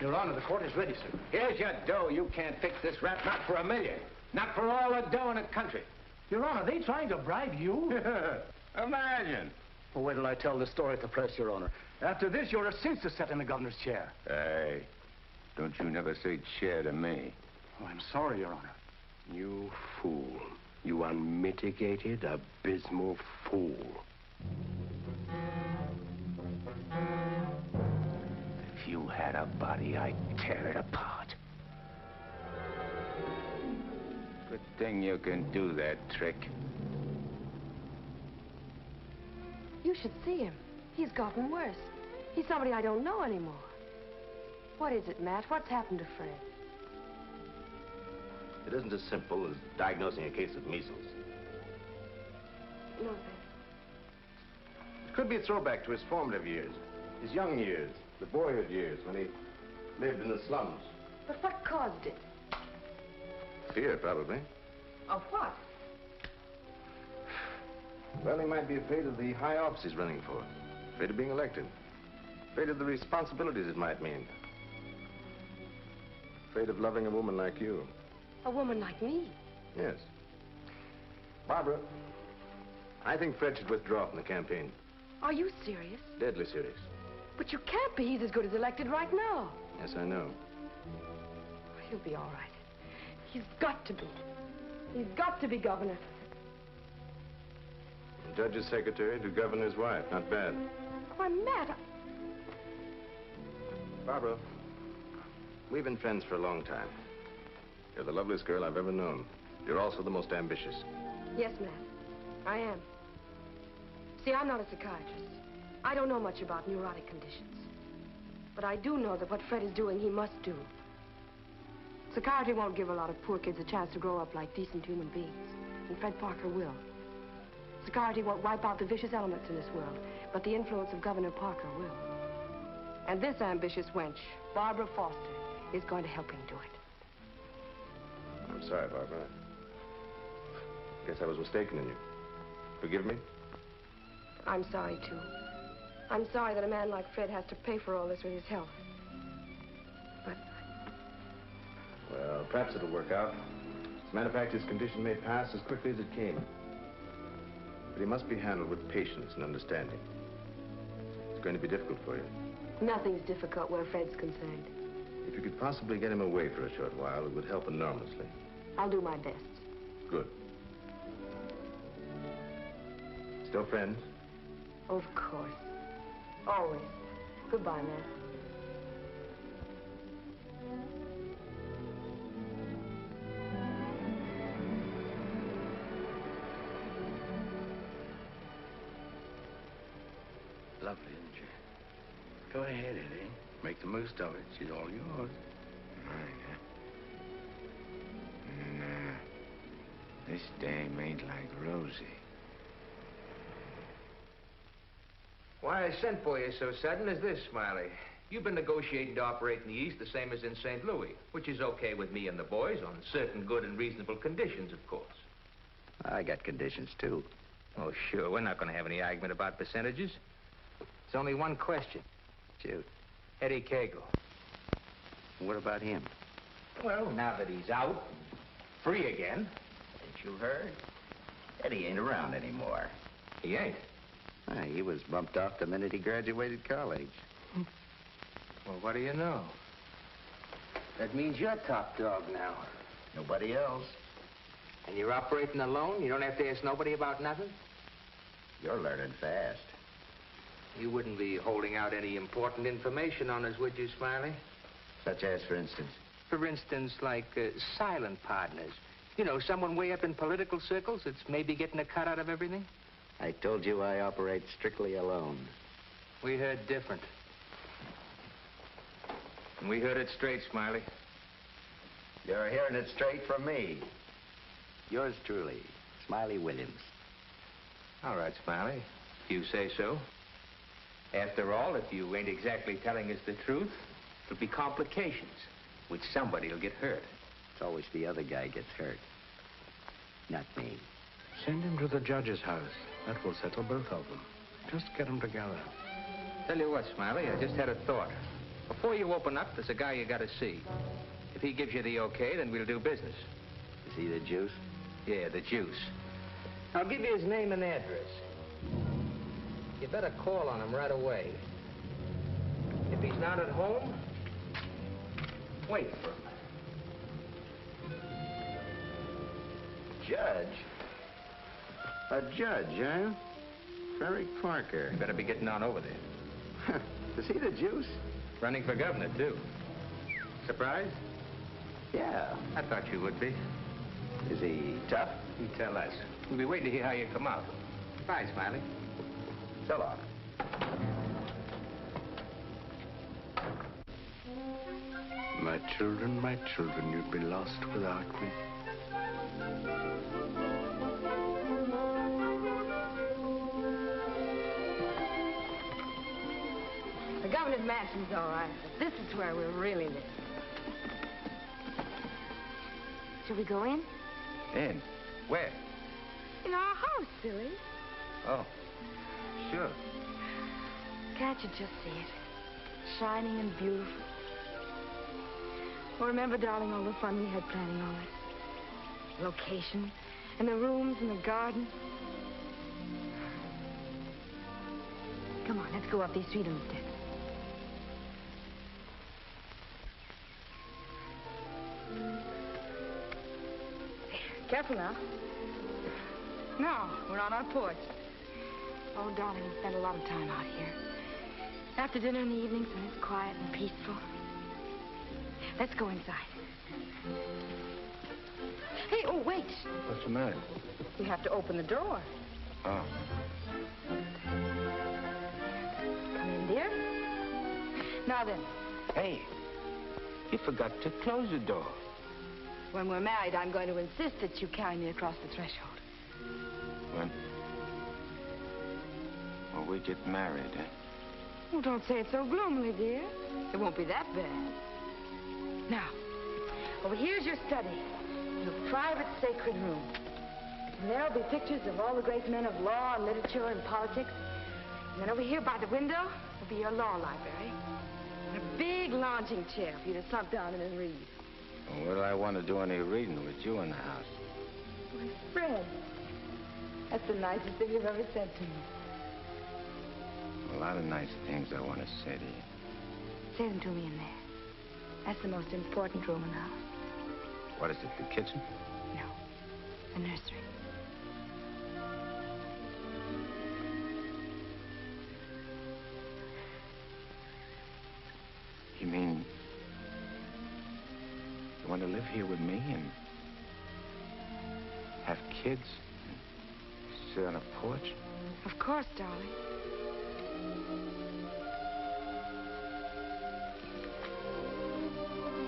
Your Honor, the court is ready, sir. Here's your dough. You can't fix this rap, not for $1 million. Not for all the dough in the country. Your Honor, they trying to bribe you? Imagine. Well, wait till I tell the story at the press, Your Honor. After this, you're a cinch to sit in the governor's chair. Hey, don't you never say chair to me. Oh, I'm sorry, Your Honor. You fool. You unmitigated, abysmal fool. If you had a body, I'd tear it apart. Good thing you can do that trick. You should see him. He's gotten worse. He's somebody I don't know anymore. What is it, Matt? What's happened to Fred? It isn't as simple as diagnosing a case of measles. No, It could be a throwback to his formative years, his young years, the boyhood years when he lived in the slums. but what caused it? Fear, probably. Of what? Well, he might be afraid of the high office he's running for. Afraid of being elected. Afraid of the responsibilities it might mean. Afraid of loving a woman like you. A woman like me? Yes. Barbara, I think Fred should withdraw from the campaign. Are you serious? Deadly serious. But you can't be. He's as good as elected right now. Yes, I know. He'll be all right. He's got to be. He's got to be governor. The judge's secretary to governor's wife. Not bad. Why, Matt, Barbara, we've been friends for a long time. You're the loveliest girl I've ever known. You're also the most ambitious. Yes, Matt, I am. See, I'm not a psychiatrist. I don't know much about neurotic conditions. But I do know that what Fred is doing, he must do. Psychiatry won't give a lot of poor kids a chance to grow up like decent human beings. And Fred Parker will. Psychiatry won't wipe out the vicious elements in this world, but the influence of Governor Parker will. And this ambitious wench, Barbara Foster, is going to help him do it. I'm sorry, Barbara. Guess I was mistaken in you. Forgive me? I'm sorry, too. I'm sorry that a man like Fred has to pay for all this with his health. But Well, perhaps it'll work out. As a matter of fact, his condition may pass as quickly as it came. But he must be handled with patience and understanding. It's going to be difficult for you. nothing's difficult where Fred's concerned. If you could possibly get him away for a short while, it would help enormously. I'll do my best. Good. Still friends? Of course. Always. Goodbye, man. Lovely, isn't she? Go ahead, Eddie. Make the most of it. She's all yours. Nah. This dame ain't like Rosie. Why I sent for you so sudden is this, Smiley. You've been negotiating to operate in the East the same as in St. Louis, which is okay with me and the boys on certain good and reasonable conditions, of course. I got conditions, too. Oh, sure. We're not going to have any argument about percentages. It's only one question. Shoot. Eddie Cagle. What about him? Well, now that he's out, free again. Ain't you heard? Eddie ain't around anymore. He ain't. He was bumped off the minute he graduated college. Well, what do you know? That means you're top dog now. Nobody else. And you're operating alone? You don't have to ask nobody about nothing? You're learning fast. You wouldn't be holding out any important information on us, would you, Smiley? Such as, for instance? For instance, like silent partners. You know, someone way up in political circles that's maybe getting a cut out of everything? I told you I operate strictly alone. We heard different. And we heard it straight, Smiley. You're hearing it straight from me. Yours truly, Smiley Williams. All right, Smiley. If you say so. After all, if you ain't exactly telling us the truth, there'll be complications, which somebody will get hurt. It's always the other guy gets hurt. Not me. Send him to the judge's house. That will settle both of them. Just get them together. Tell you what, Smiley, I just had a thought. Before you open up, there's a guy you gotta see. If he gives you the okay, then we'll do business. Is he the juice? Yeah, the juice. I'll give you his name and address. You better call on him right away. If he's not at home, wait for him. Judge? A judge, huh? Frederick Parker. You better be getting on over there. Is he the juice? Running for governor, too. Surprised? Yeah. I thought you would be. Is he tough? You tell us. We'll be waiting to hear how you come out. Bye, Smiley. So long. My children, you'd be lost without me. The governor's mansion's all right, but this is where we're really living. Shall we go in? In? Where? In our house, silly. Oh, sure. Can't you just see it? Shining and beautiful. Well, remember, darling, all the fun we had planning all this? Location, and the rooms, and the garden. Come on, let's go up these Sweden steps. Careful now. No, we're on our porch. Oh, darling, we spend a lot of time out here. After dinner in the evenings when it's quiet and peaceful. Let's go inside. Hey, oh, wait. What's the matter? We have to open the door. Oh. Come in, dear. Now then. Hey, you forgot to close the door. When we're married, I'm going to insist that you carry me across the threshold. When? Well, we get married, eh? Oh, don't say it so gloomily, dear. It won't be that bad. Now, over here's your study. Your private sacred room. And there'll be pictures of all the great men of law and literature and politics. And then over here by the window will be your law library. And a big lounging chair for you to slump down in and read. Well, would I want to do any reading with you in the house? My Fred, that's the nicest thing you've ever said to me. A lot of nice things I want to say to you. Say them to me in there. That's the most important room in the house. What is it, the kitchen? No, the nursery. You mean you want to live here with me and have kids and sit on a porch? Of course, darling.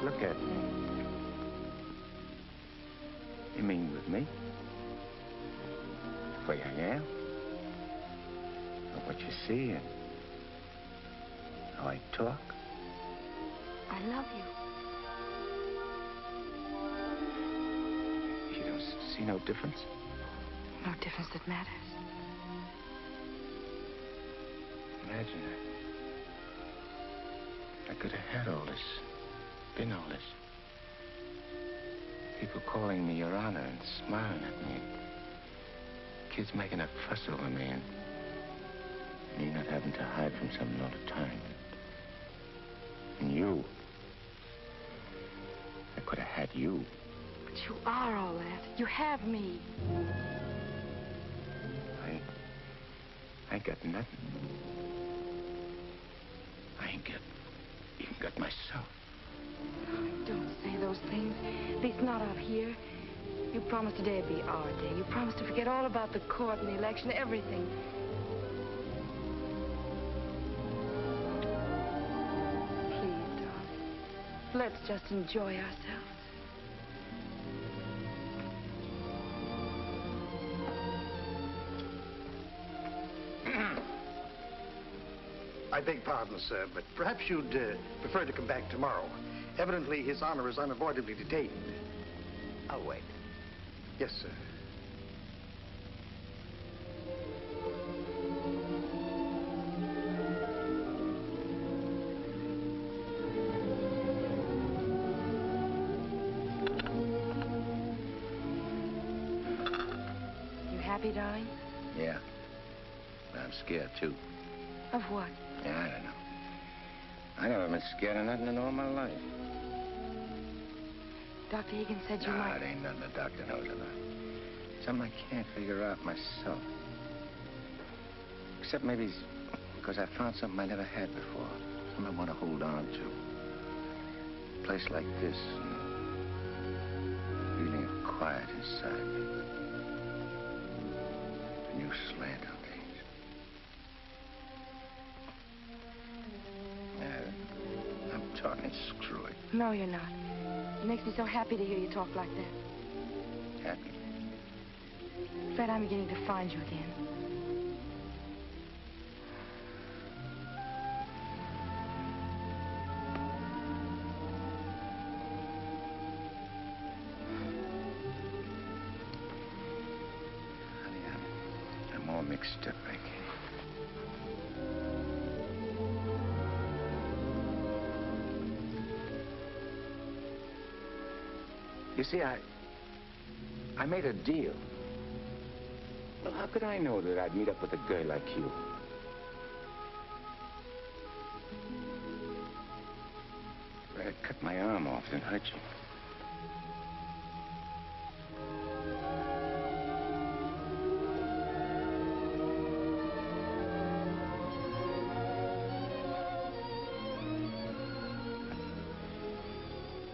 Look at me. You mean with me? The way I am? Or what you see and how I talk? I love you. You don't see no difference? No difference that matters. Imagine I could have had all this, been all this. People calling me Your Honor and smiling at me. Kids making a fuss over me and me not having to hide from something all the time. And you. I could have had you. But you are all that. You have me. I ain't got nothing. I ain't even got myself. Don't say those things. At least not out here. You promised today'd be our day. You promised to forget all about the court and the election, everything. Please, darling. Let's just enjoy ourselves. I beg pardon, sir, but perhaps you'd prefer to come back tomorrow. Evidently, His Honor is unavoidably detained. I'll wait. Yes, sir. You happy, darling? Yeah. But I'm scared, too. Of what? Yeah, I don't know. I never been scared of nothing in all my life. Dr. Higgins said you Nah, might... it ain't nothing the doctor knows about. Something I can't figure out myself. Except maybe it's because I found something I never had before. Something I want to hold on to. A place like this, and feeling of quiet inside me. A new slant on things. Yeah, I'm talking screwy. No, you're not. It makes me so happy to hear you talk like that. Happy? Fred, I'm beginning to find you again. Honey, I'm all mixed up, I can't. You see, I made a deal. Well, how could I know that I'd meet up with a girl like you? If I'd cut my arm off and hurt you.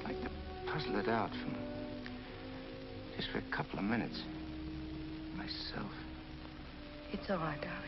I'd like to puzzle it out from just for a couple of minutes. Myself. It's all right, darling.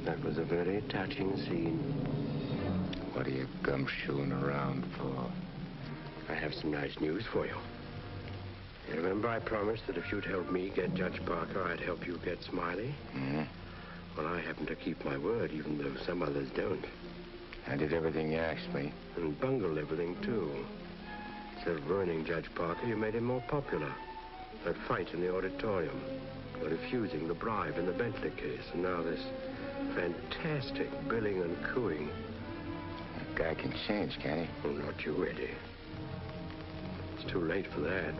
That was a very touching scene. What are you gumshoeing around for? I have some nice news for you. You remember I promised that if you'd help me get Judge Parker, I'd help you get Smiley? Mm-hmm. Well, I happen to keep my word, even though some others don't. I did everything you asked me. And bungled everything, too. Instead of ruining Judge Parker, you made him more popular. That fight in the auditorium, refusing the bribe in the Bentley case, and now this fantastic billing and cooing. That guy can change, can't he? Oh, not you, Eddie. It's too late for that.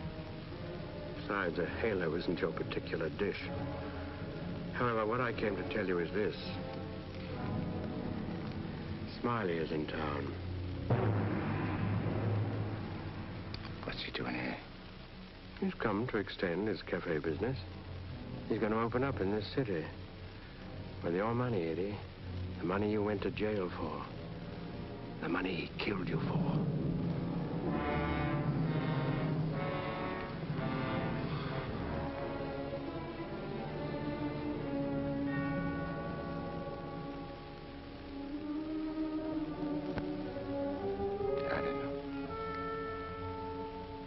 Besides, a halo isn't your particular dish. However, what I came to tell you is this. Smiley is in town. What's he doing here? He's come to extend his cafe business. He's going to open up in this city. With your money, Eddie. The money you went to jail for. The money he killed you for.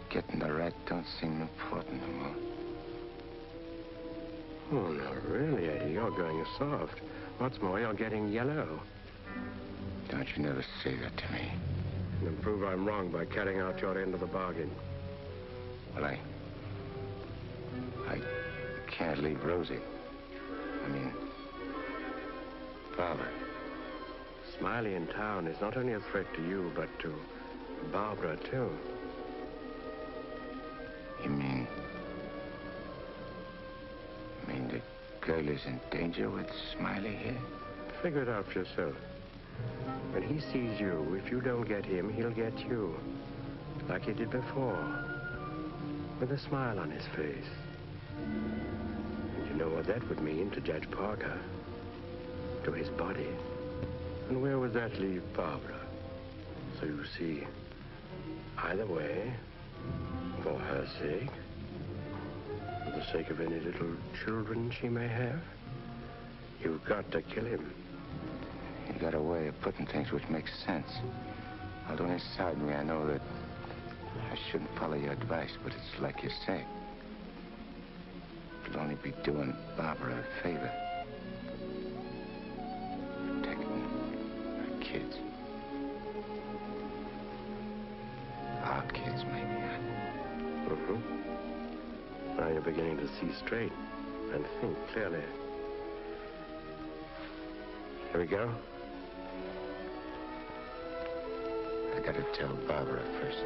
Getting the rat don't seem important no more. Oh, no, really, Eddie, you're going soft. What's more, you're getting yellow. Don't you never say that to me. And prove I'm wrong by carrying out your end of the bargain. Well, I can't leave Rosie. I mean, Barbara. Smiley in town is not only a threat to you, but to Barbara, too. You mean the girl is in danger with Smiley here? Figure it out for yourself. When he sees you, if you don't get him, he'll get you. Like he did before. With a smile on his face. And you know what that would mean to Judge Parker. To his body. And where would that leave Barbara? So you see, either way, for her sake, for the sake of any little children she may have, you've got to kill him. You got a way of putting things which makes sense. Although inside me I know that I shouldn't follow your advice, but it's like you say. It'll only be doing Barbara a favor. Protecting her kids. Our kids, maybe. Mm-hmm. Now you're beginning to see straight and think clearly. Here we go. I gotta tell Barbara first.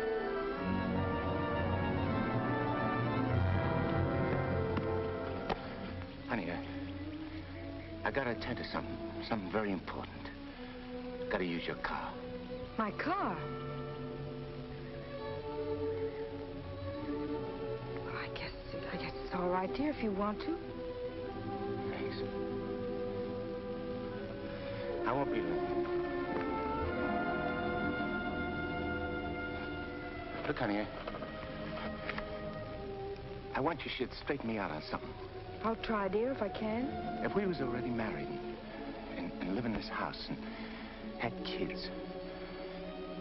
Honey, I gotta attend to something very important. Gotta use your car. My car? Well, I guess it's all right, dear, if you want to. Thanks. I won't be long. Look, honey, I want you should straighten me out on something. I'll try, dear, if I can. If we was already married and live in this house and had kids,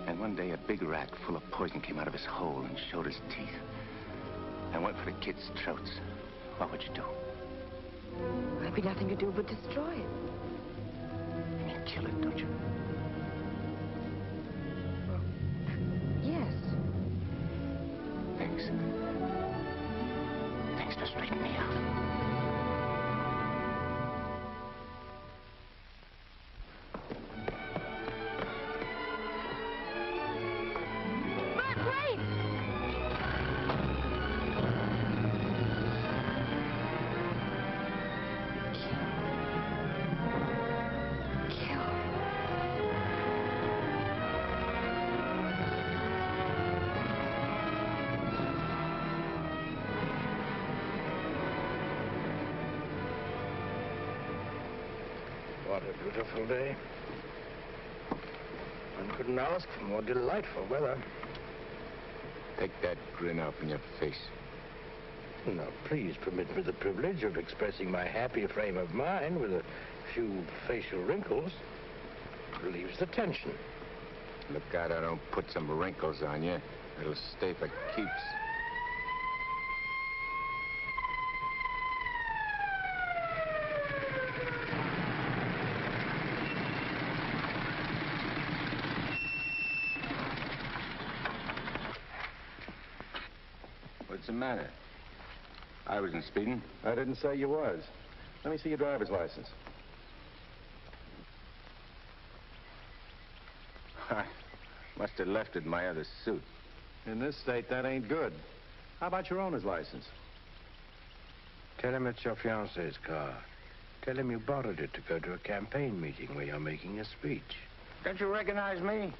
and one day a big rat full of poison came out of his hole and showed his teeth and went for the kids' throats, what would you do? There'd be nothing to do but destroy it. You kill it, don't you? Yes. Thanks. Thanks for straightening me out. What a beautiful day. One couldn't ask for more delightful weather. Take that grin off in your face. Now, please permit me the privilege of expressing my happy frame of mind with a few facial wrinkles. Relieves the tension. Look out I don't put some wrinkles on you. It'll stay for keeps. What's the matter? I wasn't speeding. I didn't say you was. Let me see your driver's license. I must have left it in my other suit. In this state, that ain't good. How about your owner's license? Tell him it's your fiancé's car. Tell him you borrowed it to go to a campaign meeting where you're making a speech. Don't you recognize me?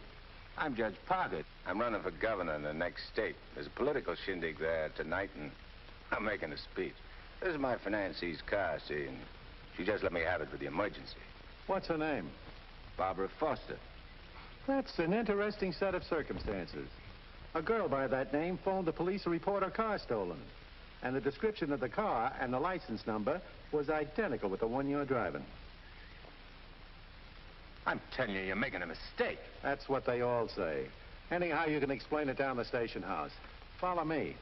I'm Judge Parker. I'm running for governor in the next state. There's a political shindig there tonight, and I'm making a speech. This is my financie's car, see, and she just let me have it for the emergency. What's her name? Barbara Foster. That's an interesting set of circumstances. A girl by that name phoned the police to report her car stolen. And the description of the car and the license number was identical with the one you're driving. I'm telling you, you're making a mistake. That's what they all say. Anyhow, you can explain it down the station house. Follow me.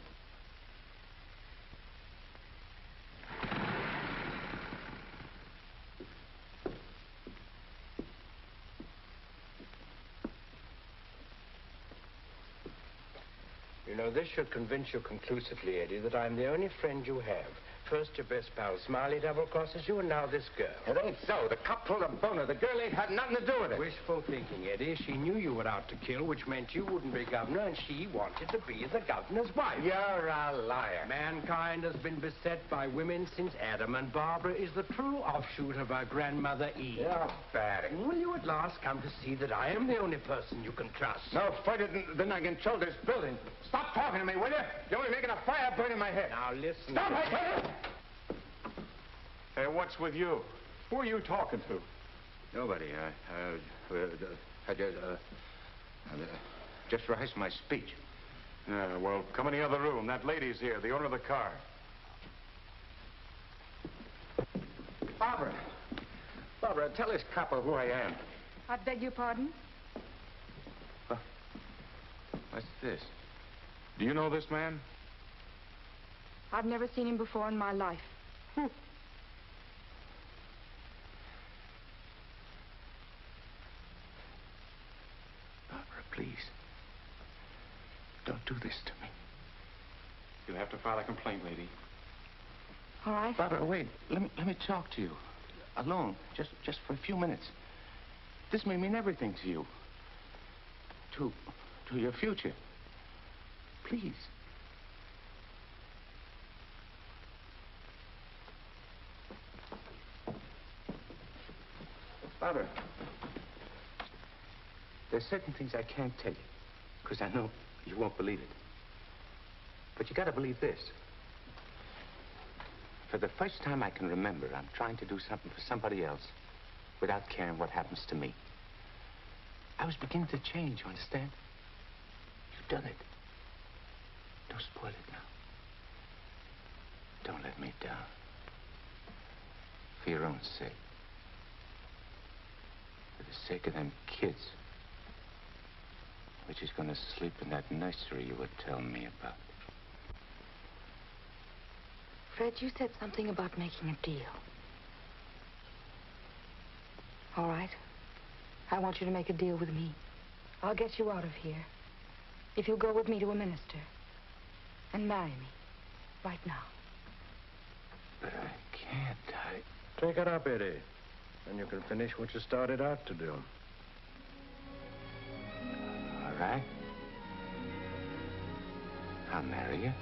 You know, this should convince you conclusively, Eddie, that I'm the only friend you have. First your best pal Smiley double-crosses you, and now this girl. It ain't so. The cop pulled a boner. The girl ain't had nothing to do with it. Wishful thinking, Eddie. She knew you were out to kill, which meant you wouldn't be governor, and she wanted to be the governor's wife. You're a liar. Mankind has been beset by women since Adam, and Barbara is the true offshoot of her grandmother Eve. You're bad. Will you at last come to see that I am the only person you can trust? No further than I control this building. Stop talking to me, will you? You're only making a fire burn in my head. Now, listen. Stop, I tell you! Hey, what's with you? Who are you talking to? Nobody. I just rehearsed my speech. Yeah, well, come in the other room. That lady's here, the owner of the car. Barbara. Barbara, tell this copper who I am. I beg your pardon? What's this? Do you know this man? I've never seen him before in my life. Barbara, please. Don't do this to me. You'll have to file a complaint, lady. All right. Barbara, wait. Let me talk to you. Alone. Just for a few minutes. This may mean everything to you. To your future. Please. Barbara, there's certain things I can't tell you, because I know you won't believe it. But you gotta believe this. For the first time I can remember, I'm trying to do something for somebody else without caring what happens to me. I was beginning to change, you understand? You've done it. Don't spoil it now. Don't let me down. For your own sake. For the sake of them kids. Which is going to sleep in that nursery you were telling me about. Fred, you said something about making a deal. All right. I want you to make a deal with me. I'll get you out of here. If you'll go with me to a minister. And marry me. Right now. But I can't. Take it up, Eddie. And you can finish what you started out to do. All right. I'll marry you.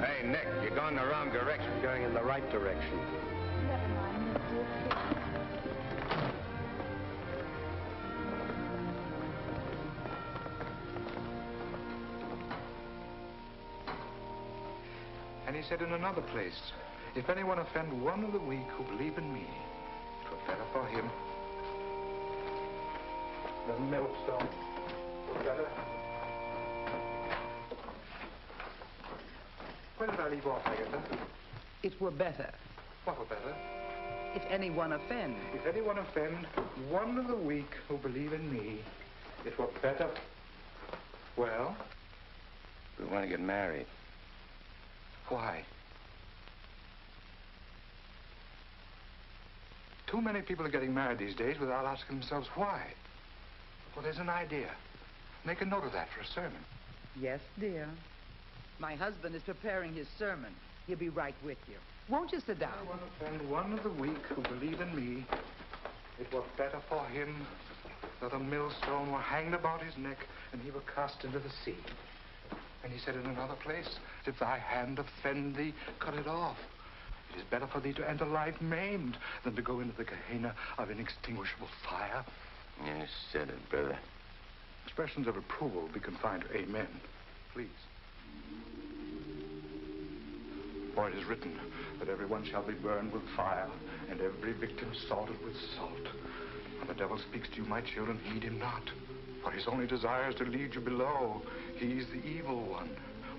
Hey, Nick, you're going the wrong direction. Going in the right direction. Never mind, mister. And he said in another place, if anyone offend one of the weak who believe in me, it were better for him. The millstone. Better. Where did I leave off, Agatha? It were better What were better? if anyone offend. If anyone offend one of the weak who believe in me, it were better. Well? We want to get married. Why? Too many people are getting married these days without asking themselves why. Well, there's an idea. Make a note of that for a sermon. Yes, dear. My husband is preparing his sermon. He'll be right with you. Won't you sit down? I want to offend one of the weak who believe in me. It were better for him that a millstone were hanged about his neck and he were cast into the sea. And he said in another place, if thy hand offend thee, cut it off. It is better for thee to enter life maimed than to go into the Gehenna of inextinguishable fire. You said it, brother. Expressions of approval be confined to amen. Please. For it is written that everyone shall be burned with fire, and every victim salted with salt. When the devil speaks to you, my children, heed him not. For his only desire is to lead you below. He's the evil one.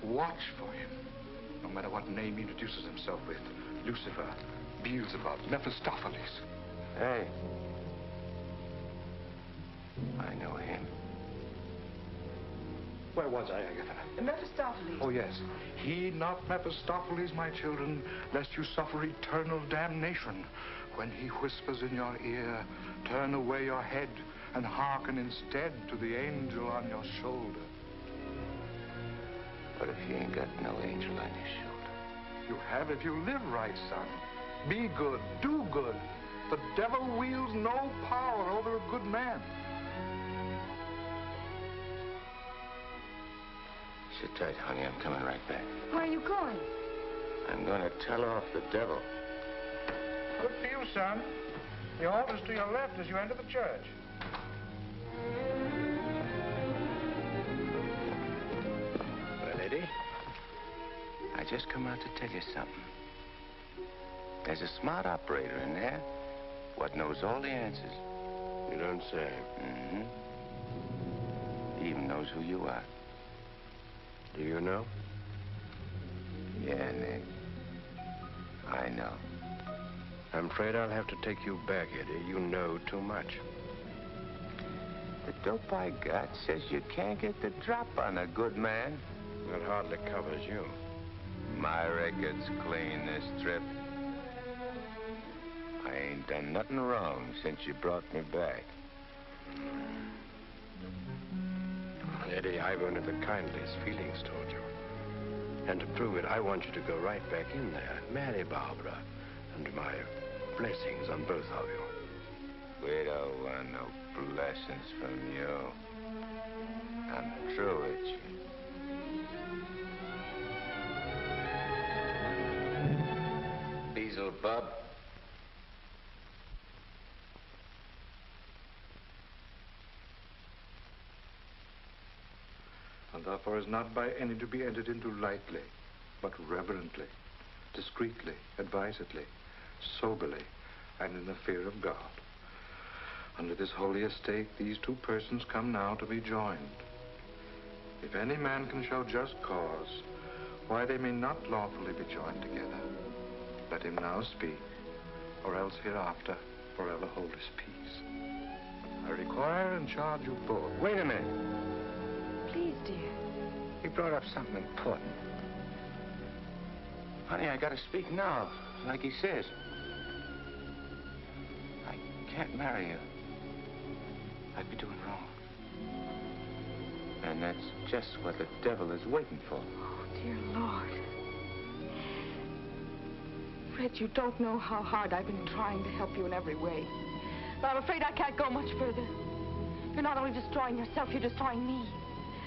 Watch for him. No matter what name he introduces himself with. Lucifer, Beelzebub, Mephistopheles. Hey. I know him. Where was I, Agatha? Mephistopheles. Oh, yes. Heed not Mephistopheles, my children, lest you suffer eternal damnation. When he whispers in your ear, turn away your head and hearken instead to the angel on your shoulder. What if you ain't got no angel on your shoulder? You have if you live right, son. Be good, do good. The devil wields no power over a good man. Sit tight, honey. I'm coming right back. Where are you going? I'm going to tell off the devil. Good for you, son. The altar's to your left as you enter the church. Well, Eddie, I just come out to tell you something. There's a smart operator in there what knows all the answers. You don't say. Mm-hmm. He even knows who you are. Do you know? Yeah, Nick. I know. I'm afraid I'll have to take you back, Eddie. You know too much. The dope I got says you can't get the drop on a good man. That hardly covers you. My record's clean this trip. I ain't done nothing wrong since you brought me back. Eddie, I've only the kindliest feelings toward you. And to prove it, I want you to go right back in there, marry Barbara, and my blessings on both of you. We don't want no blessings from you. I'm through with you. Beelzebub. And therefore is not by any to be entered into lightly, but reverently, discreetly, advisedly, soberly, and in the fear of God. Under this holy estate, these two persons come now to be joined. If any man can show just cause why they may not lawfully be joined together, let him now speak, or else hereafter forever hold his peace. I require and charge you both. Wait a minute. Please, dear. He brought up something important. Honey, I gotta speak now, like he says. I can't marry you. I'd be doing wrong. And that's just what the devil is waiting for. Oh, dear Lord. Fred, you don't know how hard I've been trying to help you in every way. But I'm afraid I can't go much further. You're not only destroying yourself, you're destroying me.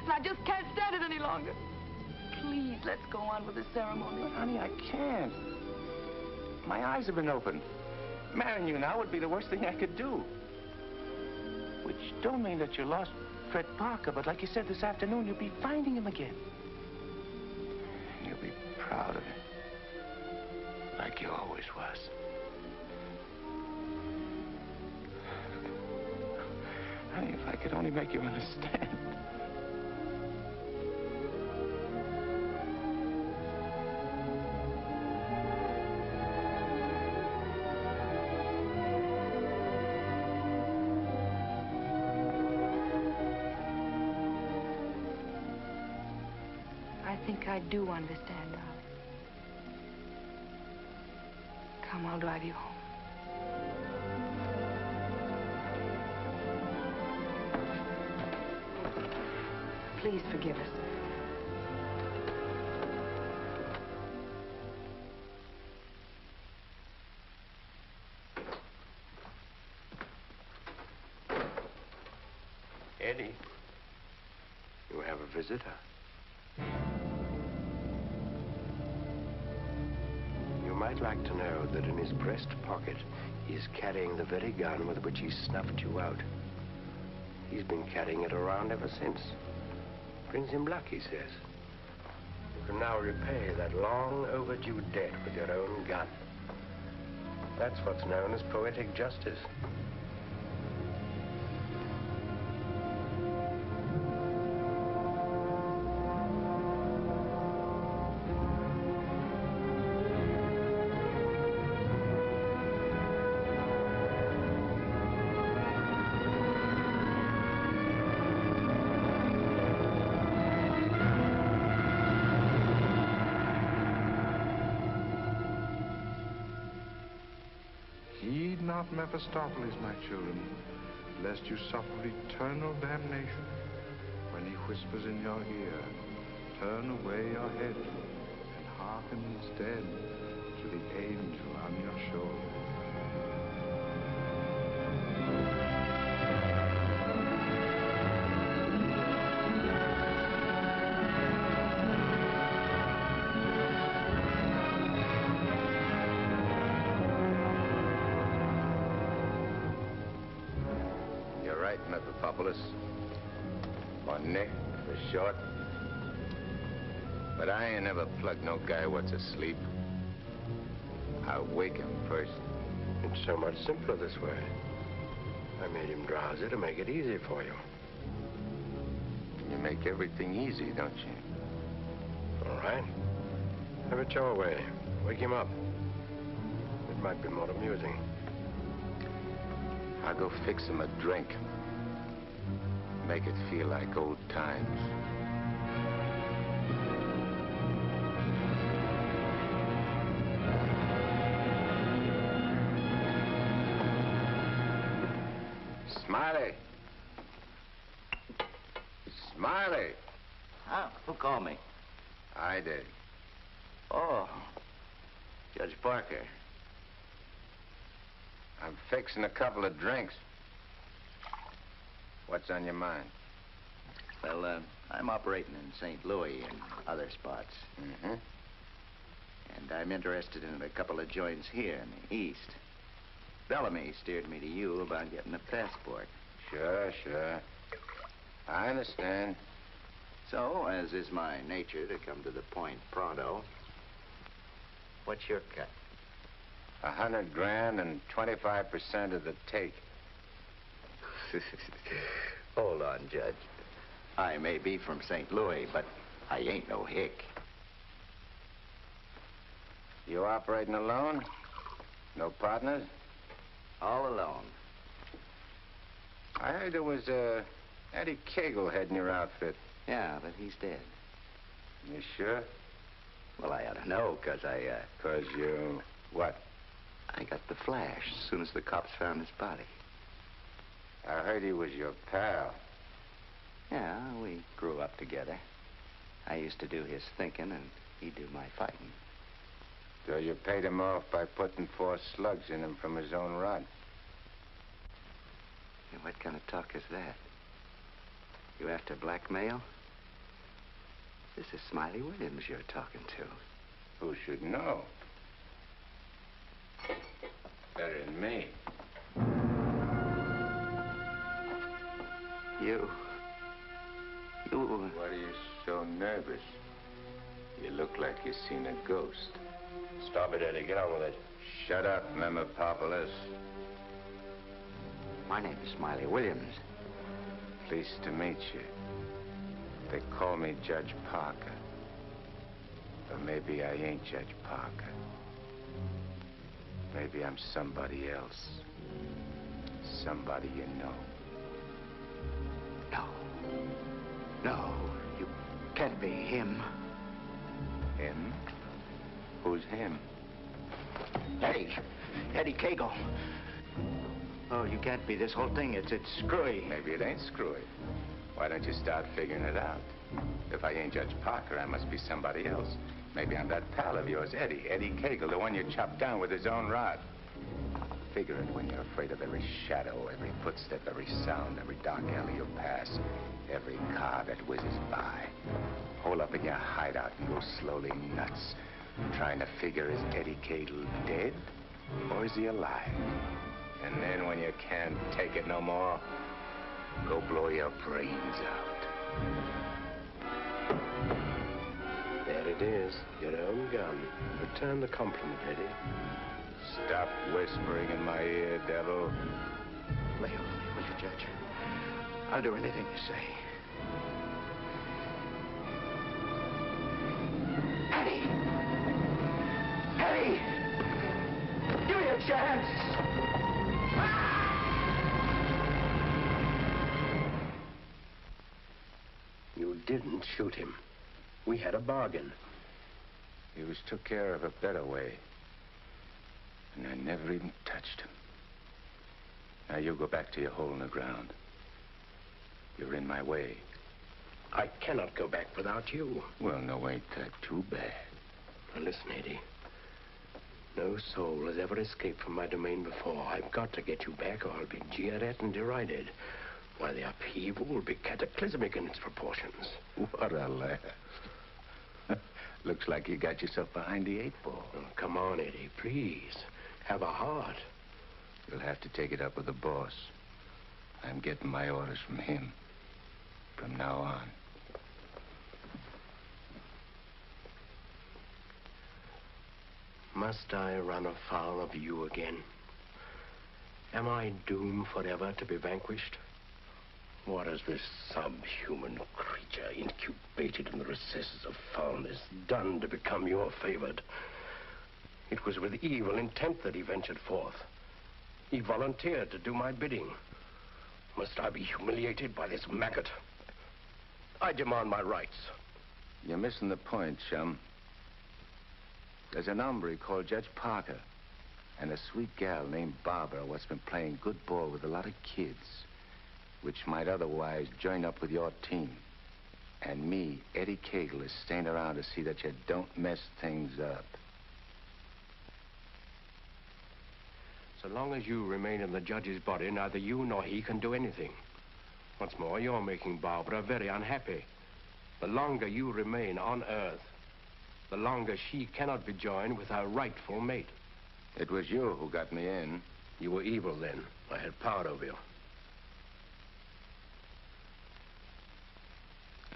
And I just can't stand it any longer. Please, let's go on with the ceremony. But, honey, I can't. My eyes have been opened. Marrying you now would be the worst thing I could do. Which don't mean that you lost Fred Parker, but like you said this afternoon, you'll be finding him again. You'll be proud of him. Like you always was. Honey, if I could only make you understand. I think I do understand, darling. Come, I'll drive you home. Please forgive us. Eddie. You have a visitor. You might like to know that in his breast pocket, he is carrying the very gun with which he snuffed you out. He's been carrying it around ever since. Brings him luck, he says. You can now repay that long overdue debt with your own gun. That's what's known as poetic justice. Heed not Mephistopheles, my children, lest you suffer eternal damnation when he whispers in your ear, turn away your head and hearken instead to the angel on your shoulder. Mephistopheles, or Nick for short. But I ain't never plugged no guy what's asleep. I wake him first. It's so much simpler this way. I made him drowsy to make it easy for you. You make everything easy, don't you? All right. Have it your way. Wake him up. It might be more amusing. I'll go fix him a drink. Make it feel like old times. Smiley! Smiley! Huh? Who called me? I did. Oh, Judge Parker. I'm fixing a couple of drinks. What's on your mind? Well, I'm operating in St. Louis and other spots. Mm-hmm. And I'm interested in a couple of joints here in the East. Bellamy steered me to you about getting a passport. Sure. I understand. So, as is my nature to come to the point pronto, what's your cut? $100 grand and 25% of the take. Hold on, Judge. I may be from St. Louis, but I ain't no hick. You operating alone? No partners? All alone. I heard there was Eddie Kegel heading your outfit. Yeah, but he's dead. You sure? Well, I ought to know, 'cause I, 'Cause you... what? I got the flash as soon as the cops found his body. I heard he was your pal. Yeah, we grew up together. I used to do his thinking, and he'd do my fighting. So you paid him off by putting 4 slugs in him from his own rod. And what kind of talk is that? You after blackmail? This is Smiley Williams you're talking to. Who should know? Better than me. You... What are you so nervous? You look like you've seen a ghost. Stop it, Eddie. Get on with it. Shut up, Mephistopheles. My name is Smiley Williams. Pleased to meet you. They call me Judge Parker. But maybe I ain't Judge Parker. Maybe I'm somebody else. Somebody you know. No, you can't be him. Him? Who's him? Eddie Kegel. Oh, you can't be. This whole thing, it's screwy. Maybe it ain't screwy. Why don't you start figuring it out? If I ain't Judge Parker, I must be somebody else. Maybe I'm that pal of yours, Eddie Kegel, the one you chopped down with his own rod. Figure it when you're afraid of every shadow, every footstep, every sound, every dark alley you pass, every car that whizzes by. Hole up in your hideout and go slowly nuts, trying to figure, is Eddie Kegel dead or is he alive? And then when you can't take it no more, Go blow your brains out. There it is, your own gun. Return the compliment, Eddie. Stop whispering in my ear, devil. Lay off me, will you, Judge? I'll do anything you say. Eddie! Eddie! Give me a chance! You didn't shoot him. We had a bargain. He was took care of a better way. And I never even touched him. Now you go back to your hole in the ground. You're in my way. I cannot go back without you. Well, no, ain't that too bad. Now listen, Eddie. No soul has ever escaped from my domain before. I've got to get you back or I'll be jeered at and derided. Why, the upheaval will be cataclysmic in its proportions. What a laugh. Looks like you got yourself behind the 8 ball. Oh, come on, Eddie, please. Have a heart. You'll have to take it up with the boss. I'm getting my orders from him. From now on. Must I run afoul of you again? Am I doomed forever to be vanquished? What has this subhuman creature incubated in the recesses of foulness done to become your favored? It was with evil intent that he ventured forth. He volunteered to do my bidding. Must I be humiliated by this maggot? I demand my rights. You're missing the point, chum. There's an hombre called Judge Parker and a sweet gal named Barbara what's been playing good ball with a lot of kids, which might otherwise join up with your team. And me, Eddie Kegel, is staying around to see that you don't mess things up. So long as you remain in the judge's body, neither you nor he can do anything. Once more, you're making Barbara very unhappy. The longer you remain on Earth, the longer she cannot be joined with her rightful mate. It was you who got me in. You were evil then. I had power over you.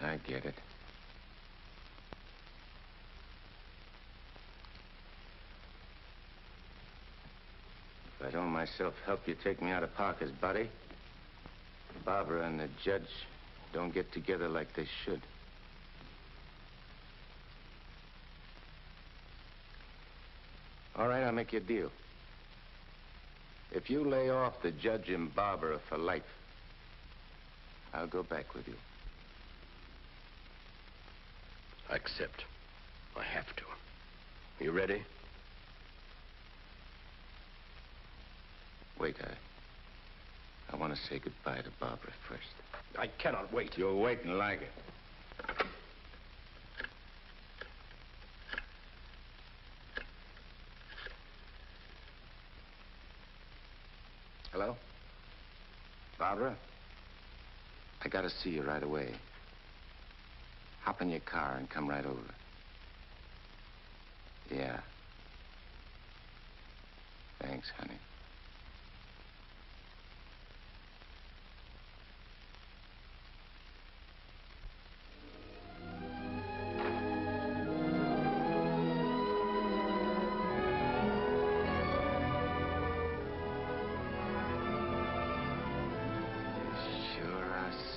I get it. If I don't myself help you take me out of Parker's body, Barbara and the judge don't get together like they should. All right, I'll make you a deal. If you lay off the judge and Barbara for life, I'll go back with you. I accept. I have to. You ready? Wait, I want to say goodbye to Barbara first. I cannot wait. You'll wait and like it. Hello? Barbara? I gotta see you right away. Hop in your car and come right over. Yeah. Thanks, honey.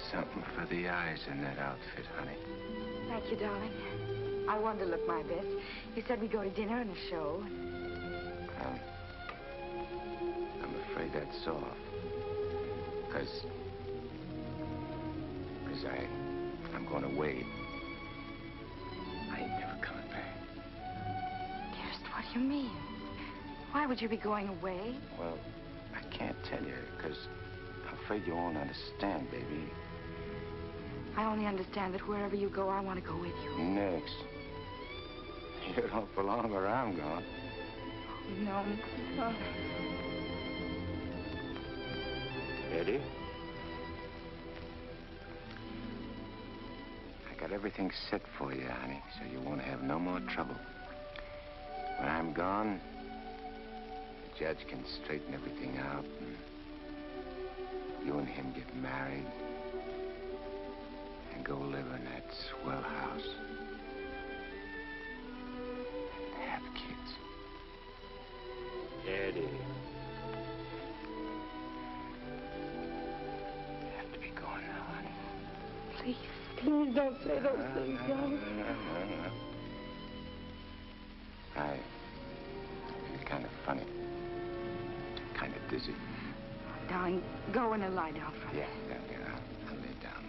Something for the eyes in that outfit, honey. Thank you, darling. I wanted to look my best. You said we'd go to dinner and a show. I'm afraid that's all. Because I'm going away. I ain't never coming back. Dearest, what do you mean? Why would you be going away? Well, I can't tell you, because I'm afraid you won't understand, baby. I only understand that wherever you go, I want to go with you. Next. You don't belong where I'm going. No. Oh. Eddie? I got everything set for you, honey, so you won't have no more trouble. When I'm gone, the judge can straighten everything out, and You and him get married and go live in that swell house. And have kids. Eddie. Have to be going now, honey. Please, please don't say those things, darling. No. I feel kind of funny. Kind of dizzy. Darling, go in and lie down for me. Yeah. I'll lay down.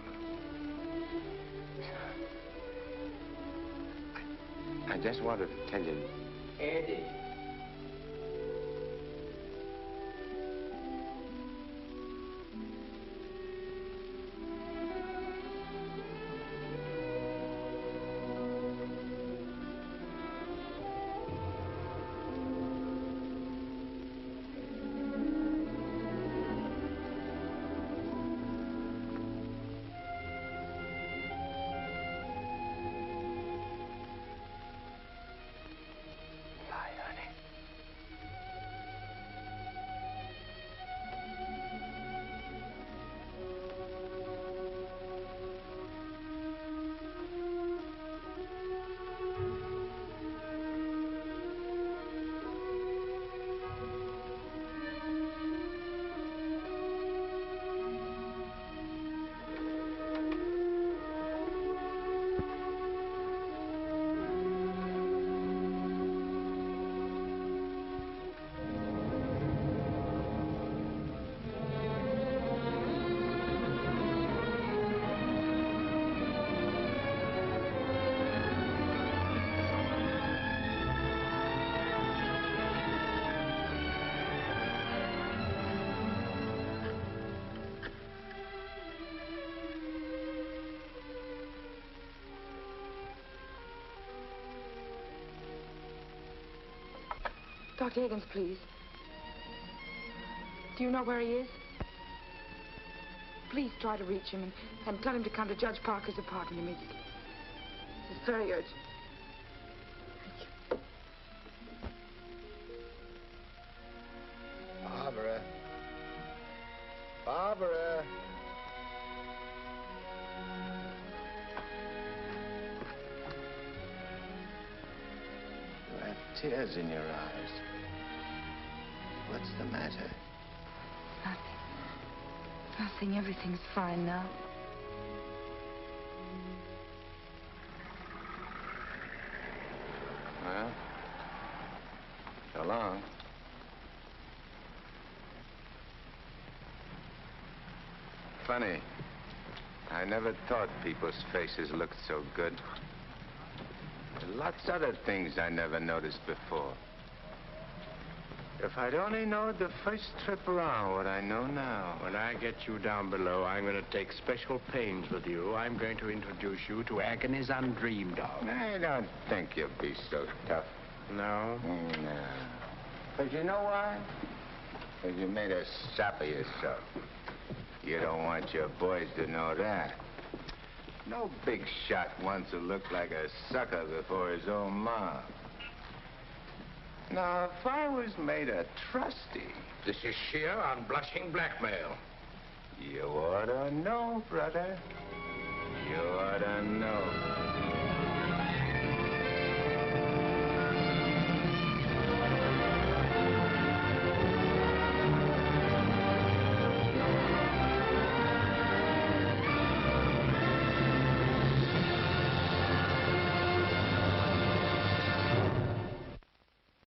I just wanted to tell you, Eddie. Dr. Higgins, please. Do you know where he is? Please try to reach him and tell him to come to Judge Parker's apartment immediately. It's very urgent. Barbara. Barbara. You have tears in your eyes. What's the matter? Nothing. Everything's fine now. Well, so long. Funny. I never thought people's faces looked so good. Lots other things I never noticed before. If I'd only known the first trip around what I know now. When I get you down below, I'm going to take special pains with you. I'm going to introduce you to agonies undreamed of. I don't think you'll be so tough. No? No. Because you know why? Because you made a sap of yourself. You don't want your boys to know that. No big shot wants to look like a sucker before his own mom. Now, if I was made a trustee... This is sheer unblushing blackmail. You ought to know, brother.